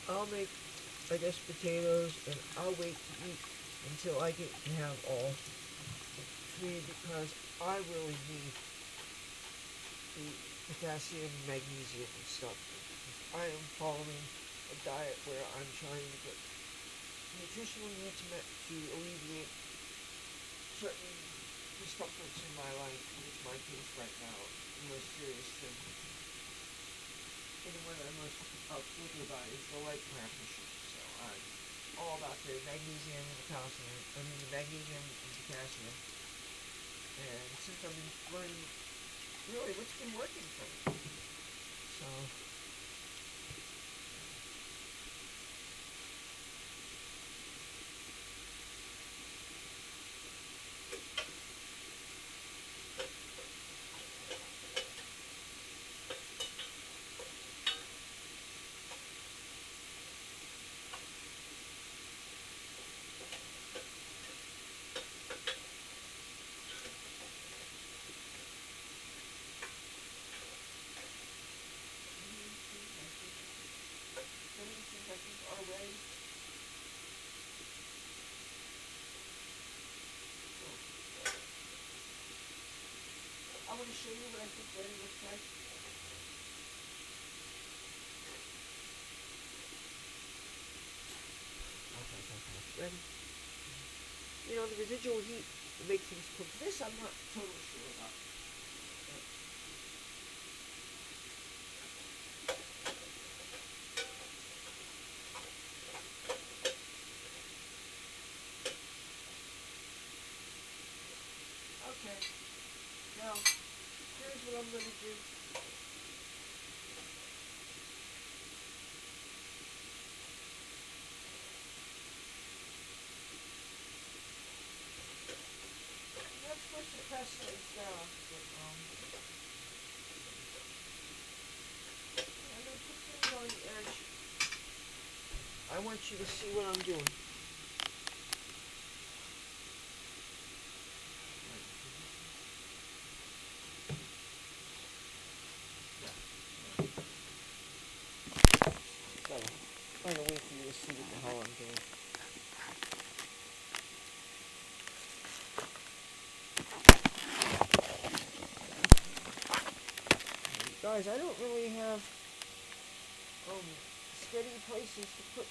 I'll make, I guess, potatoes, and I'll wait to eat until I get to have all 3 because I really need the potassium, magnesium, and stuff. I am following a diet where I'm trying to get nutritional intimate to alleviate certain discomforts in my life, which my case right now, the most serious thing, and the one I'm most outspoken about is the light cramp issue. So I'm all about the magnesium and the calcium, the magnesium and potassium. And since I've been learning really what's been working for me. So already. I want to show you what I think ready looks like. Okay. Ready? You know, the residual heat will make things cook. This I'm not totally sure about. Okay. Now, here's what I'm going to do. Let's put the press things down. But, I'm going to put things on the edge. I want you to see what I'm doing. Find a way for you to see what the hell I'm doing. Guys, I don't really have steady places to put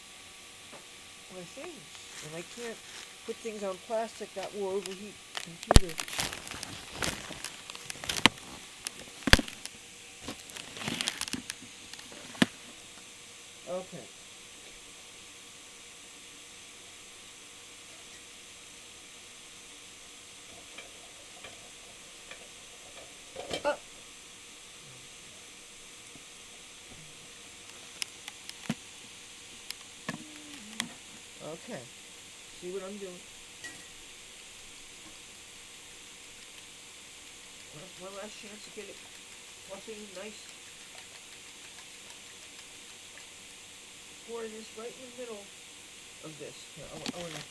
my things, and I can't put things on plastic that will overheat the computer. Okay. Okay. See what I'm doing? One last chance to get it fluffy, nice. Pour this right in the middle of this. Here, I want to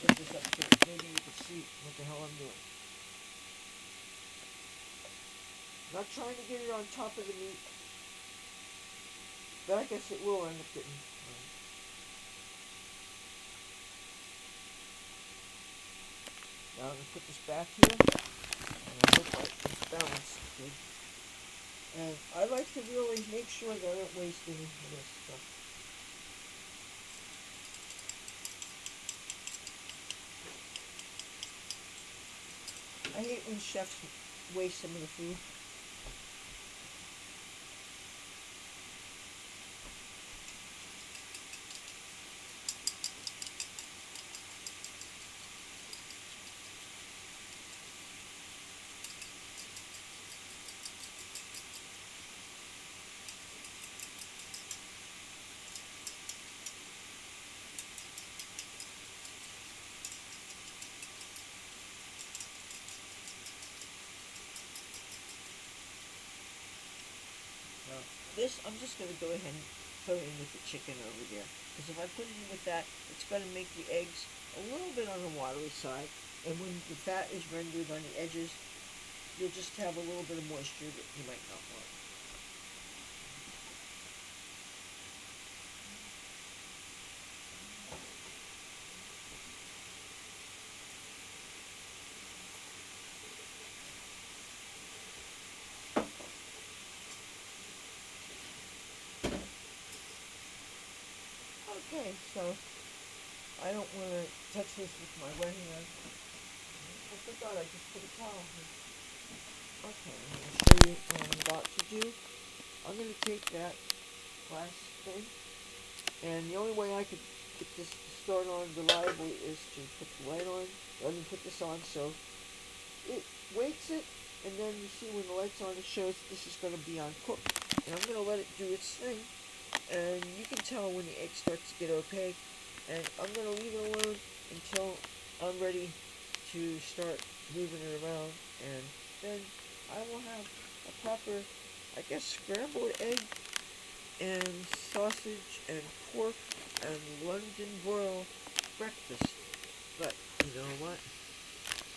lift this up so maybe you can see what the hell I'm doing. Not trying to get it on top of the meat, but I guess it will end up getting. Now I'm going to put this back here, and I hope it's balanced good. And I like to really make sure that I don't waste any of this stuff. I hate when chefs waste some of the food. This, I'm just going to go ahead and throw it in with the chicken over there. Because if I put it in with that, it's going to make the eggs a little bit on the watery side. And when the fat is rendered on the edges, you'll just have a little bit of moisture that you might not want. Okay, so I don't want to touch this with my wet hand. I forgot I just put a towel here. Okay, I'm going to show you what I'm about to do. I'm going to take that glass thing, and the only way I could get this to start on reliably is to put the light on. Let me put this on so it weights it, and then you see when the light's on it shows this is going to be on cooked. And I'm going to let it do its thing. And you can tell when the egg starts to get opaque, and I'm going to leave it alone until I'm ready to start moving it around, and then I will have a proper, I guess, scrambled egg and sausage and pork and London broil breakfast. But you know what?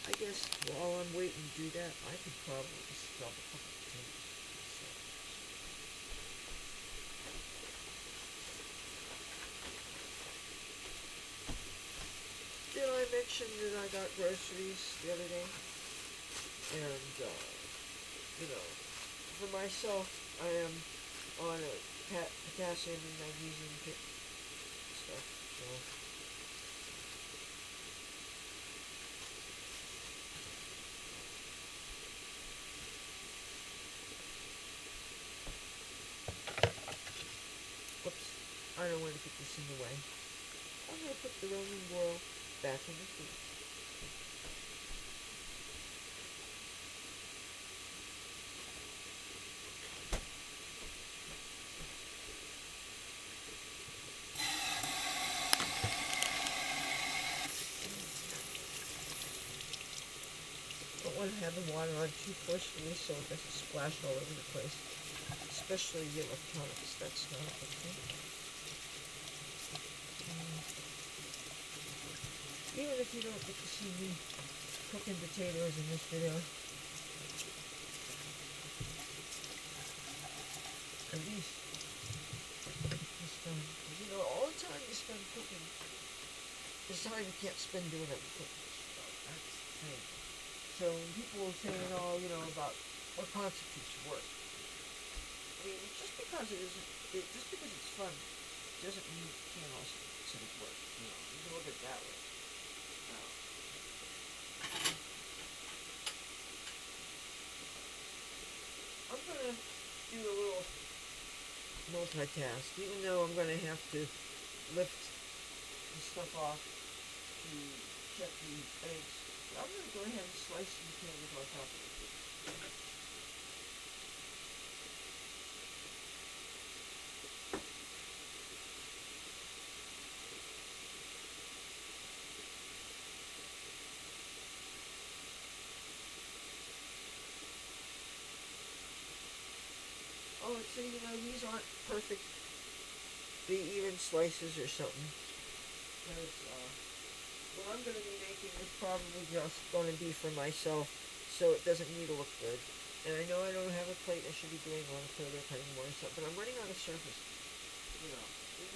I guess while I'm waiting to do that, I could probably just drop a couple of potatoes. Did I mention that I got groceries the other day? And, for myself, I am on a potassium and magnesium kit stuff, so. Whoops, I don't want to get this in the way. I'm going to put the Roman broil back in the food. Don't want to have the water on too forcefully so it doesn't splash all over the place, especially the electronics. That's not a good thing. Even if you don't get to see me cooking potatoes in this video, at least this time, all the time you spend cooking is time you can't spend doing other things. So that's the thing. So when people are saying, about what constitutes work, I mean, just because it's fun, doesn't mean it can't also be considered work. You can look at it that way. I'm going to do a little multitask, even though I'm going to have to lift the stuff off to check the eggs. But I'm going to go ahead and slice these potatoes on top of it. oh, so these aren't perfect, the even slices or something. Because what I'm going to be making is probably just going to be for myself, so it doesn't need to look good. And I know I don't have a plate. I should be doing on a plate or cutting more stuff, but I'm running out of surface. You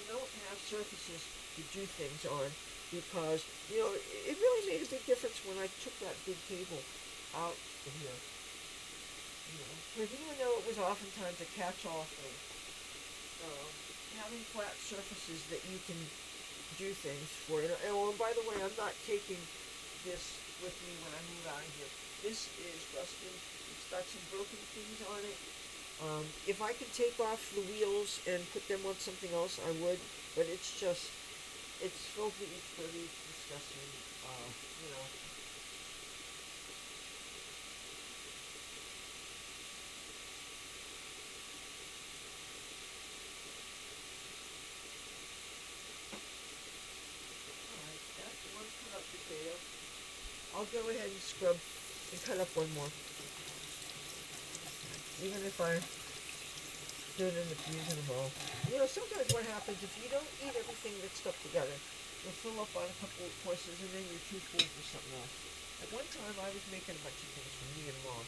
don't have surfaces to do things on because it really made a big difference when I took that big table out of here. Because even though it was oftentimes a catch-all thing, having flat surfaces that you can do things for. And by the way, I'm not taking this with me when I move out of here. This is rusted. It's got some broken things on it. If I could take off the wheels and put them on something else, I would. But it's filthy, it's dirty, it's disgusting. You know. Alright, that's one cut up potato. I'll go ahead and scrub and cut up one more. Even if I do it in the using them all. Sometimes what happens if you don't eat everything that's stuck together, you'll fill up on a couple of courses and then you're too full for something else. At one time I was making a bunch of things for me and Mom.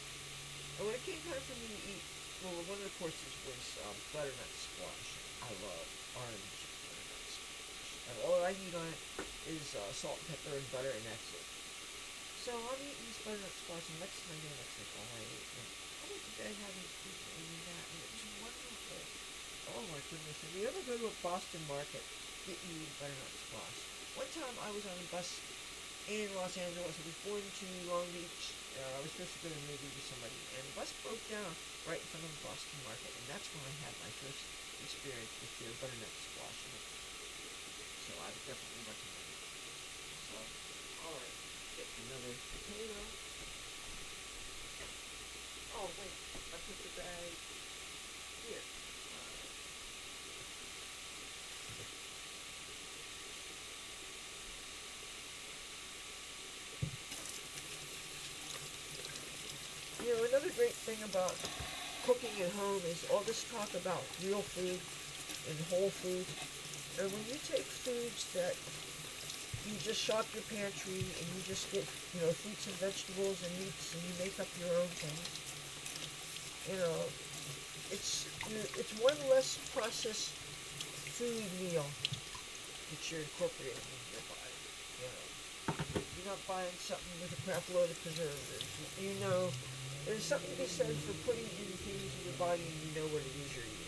And when it came time for me to eat, well, one of the courses was butternut squash. I love orange butternut squash. And all I need on it is salt, pepper, and butter, and that's it. So I'm eating this butternut squash, and next time that's like all I ate. And I went to bed having eaten that, and it was wonderful. Oh my goodness. If you ever go to a Boston market, get you butternut squash. One time I was on a bus in Los Angeles. I was going to Long Beach. I was supposed to go to a movie with somebody, and the bus broke down right in front of the Boston market, and that's when I had my first experience with their butternut squash. So I would definitely recommend it. So, alright, get another potato. Oh wait, I put the bag here. Another great thing about cooking at home is all this talk about real food and whole food. And when you take foods that you just shop your pantry and you just get, fruits and vegetables and meats and you make up your own things, it's one less processed food meal that you're incorporating in your body. You're not buying something with a crap load of preservatives. There's something to be said for putting in things in your body and you know what it is you're eating.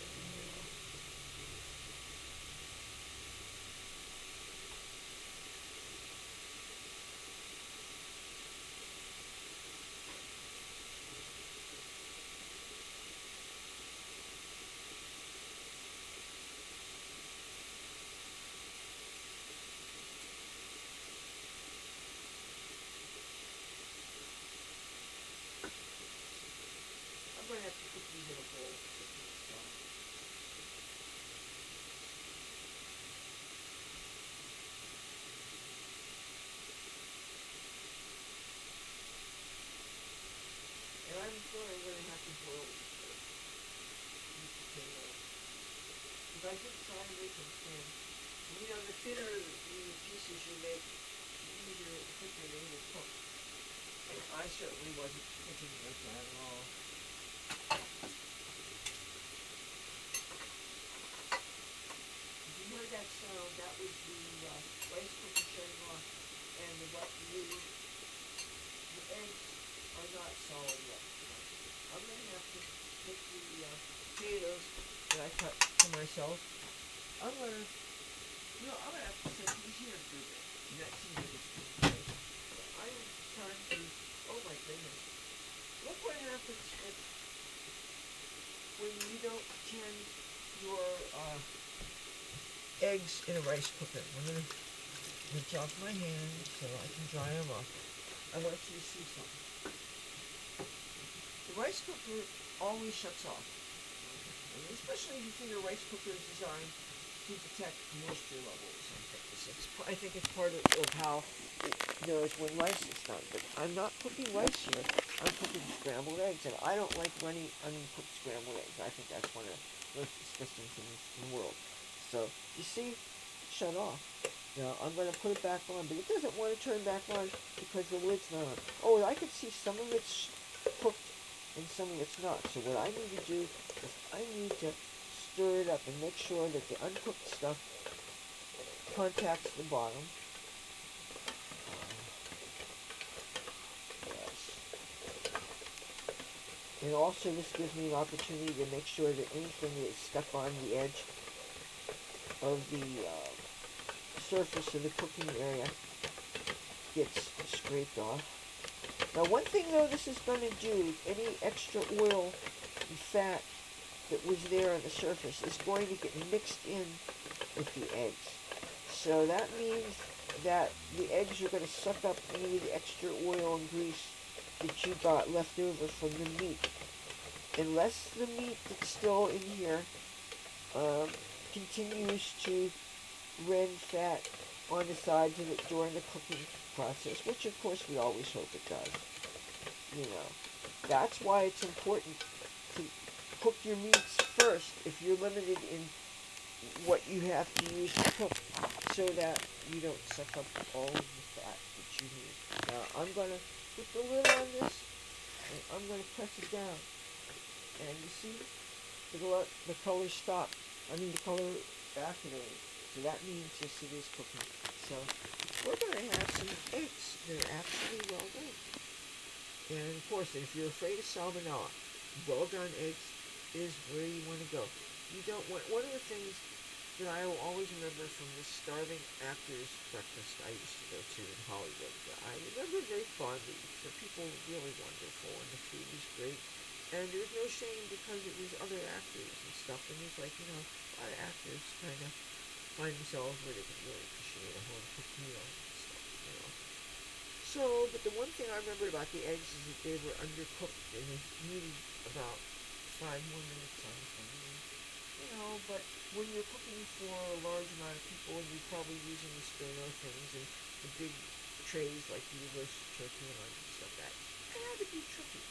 I'm going to have to put these in a bowl. And I'm sure I'm going to have to boil these potatoes. Because I did try to make them thin. The thinner the pieces you make, the easier, the quicker they will cook. And I certainly wasn't thinking of that at all. If you heard that sound, that was the rice cooker shutting off. And the eggs are not solid yet. I'm going to have to take the potatoes that I cut for myself. I'm going to have to set these here for a bit. And that seems like it's good. I'm trying to, oh my goodness. Look what happens when you don't tend your eggs in a rice cooker. I'm going to rinse off my hands so I can dry them off. I want you to see something. The rice cooker always shuts off. Especially if your rice cooker is designed to detect moisture levels and things. I think it's part of how it knows when rice is done. But I'm not cooking rice here. I'm cooking scrambled eggs, and I don't like runny uncooked scrambled eggs. I think that's one of the most disgusting things in the world. So you see, shut off. Now I'm going to put it back on, but it doesn't want to turn back on because the lid's not on. Oh, I can see some of it's cooked and some of it's not. So what I need to do is I need to stir it up and make sure that the uncooked stuff contacts the bottom. Yes. And also this gives me an opportunity to make sure that anything that is stuck on the edge of the surface of the cooking area gets scraped off. Now one thing though this is going to do, any extra oil and fat that was there on the surface is going to get mixed in with the eggs. So that means that the eggs are going to suck up any of the extra oil and grease that you got left over from the meat. Unless the meat that's still in here continues to rend fat on the sides of it during the cooking process, which of course we always hope it does. You know, that's why it's important to cook your meats first if you're limited in what you have to use to cook, so that you don't suck up all of the fat that you need. Now I'm going to put the lid on this and I'm going to press it down, and you see the color stop. The color activated. So that means yes, it is cooking. So we're going to have some eggs that are actually well done. And of course, if you're afraid of salmonella, well done eggs is where you want to go. You don't want, one of the things that I will always remember from this starving actors breakfast I used to go to in Hollywood, that I remember very fondly. The people were really wonderful and the food was great. And there was no shame because it was other actors and stuff. And it's like, a lot of actors kind of find themselves where they can really appreciate a home cooked meal and stuff. So, but the one thing I remembered about the eggs is that they were undercooked and they needed about 5 more minutes on the flame. But when you're cooking for a large amount of people and you're probably using the sterno things and the big trays like you roast turkey and all that stuff, that had to be tricky.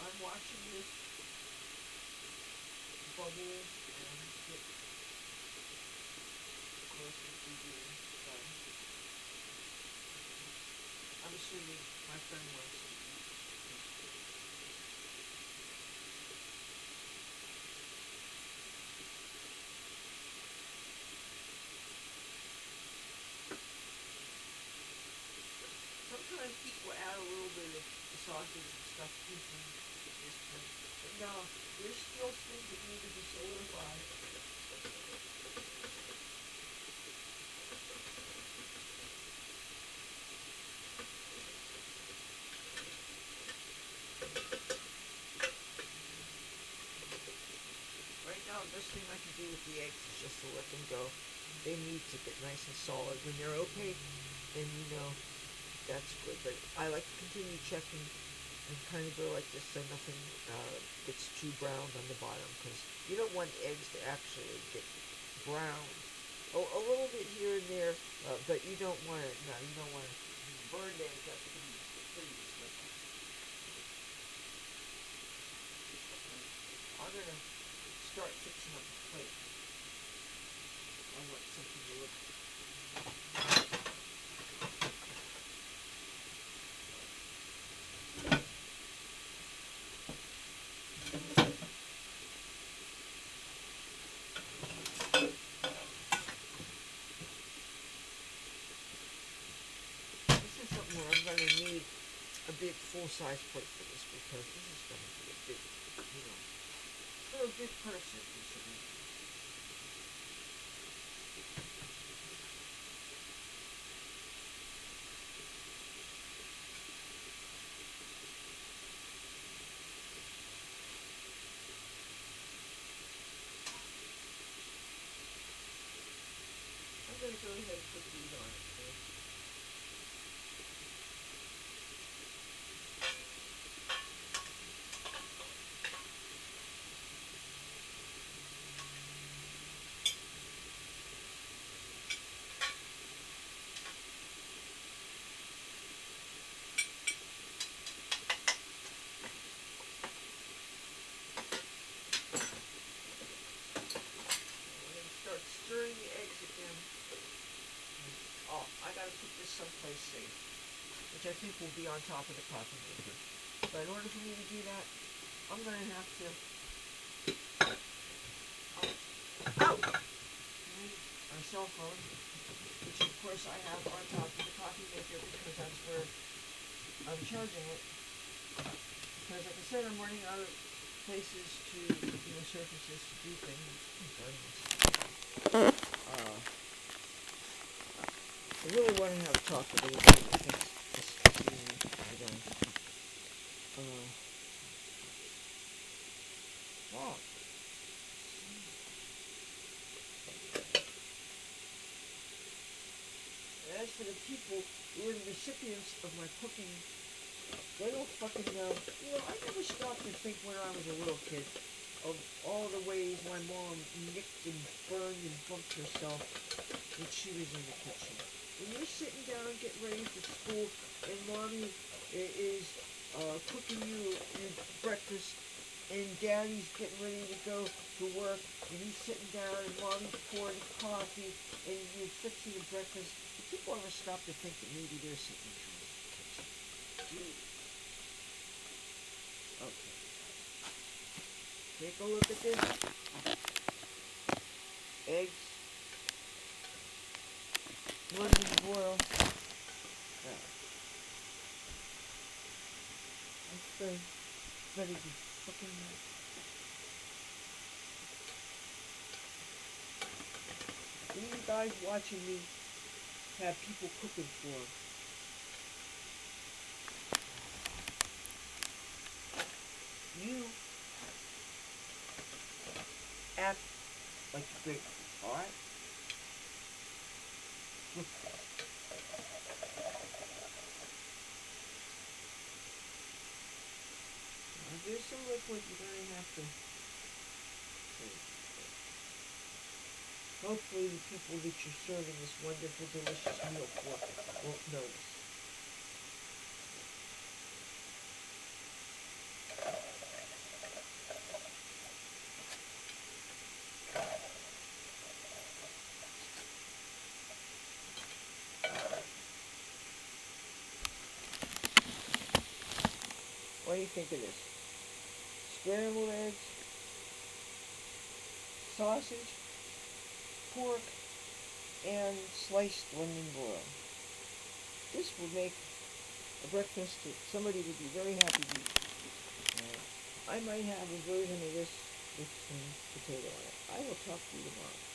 I'm watching this bubble and get closer to being done. I'm assuming my friend wants to eat. Sometimes people add a little bit of the sausage and stuff to them at this point. But no, there's still things that need to be solidified. Right now, the best thing I can do with the eggs is just to let them go. They need to get nice and solid. When they're okay, then that's good. But I like to continue checking and kind of go like this so nothing gets too browned on the bottom, because you don't want eggs to actually get browned. Oh, a little bit here and there, but you don't want it. No, you don't want it. Burned eggs, that's pretty disgusting. I'm gonna start fixing up the plate. I want something to look. I'm going to need a big full-size plate for this, because this is going to be a big, for a big person. I'm going to go ahead and put these on it. someplace safe, which I think will be on top of the coffee maker. But in order for me to do that, I'm going to have to out my cell phone, which of course I have on top of the coffee maker because that's where I'm charging it. Because like I said, I'm running out of places to, surfaces to do things. I really want to have a talk with everybody that thinks this evening. Wow. As for the people who are the recipients of my cooking, they don't fucking know. I never stopped to think when I was a little kid of all the ways my mom nicked and burned and bumped herself when she was in the kitchen. When you're sitting down getting ready for school and mommy is cooking you your breakfast and daddy's getting ready to go to work and he's sitting down and mommy's pouring coffee and you're fixing the breakfast, do people ever stop to think that maybe they're sitting in the kitchen? Okay. Take a look at this. Eggs. London broil. That's ready to fucking you guys watching me have people cooking for them. You act like a grapefruit, alright? Look. Now, there's some liquid you're going to have to... Hopefully the people that you're serving this wonderful, delicious meal for won't notice. What do you think of this? Scrambled eggs, sausage, pork, and sliced London broil. This would make a breakfast that somebody would be very happy to eat. I might have a version of this with some potato on it. I will talk to you tomorrow.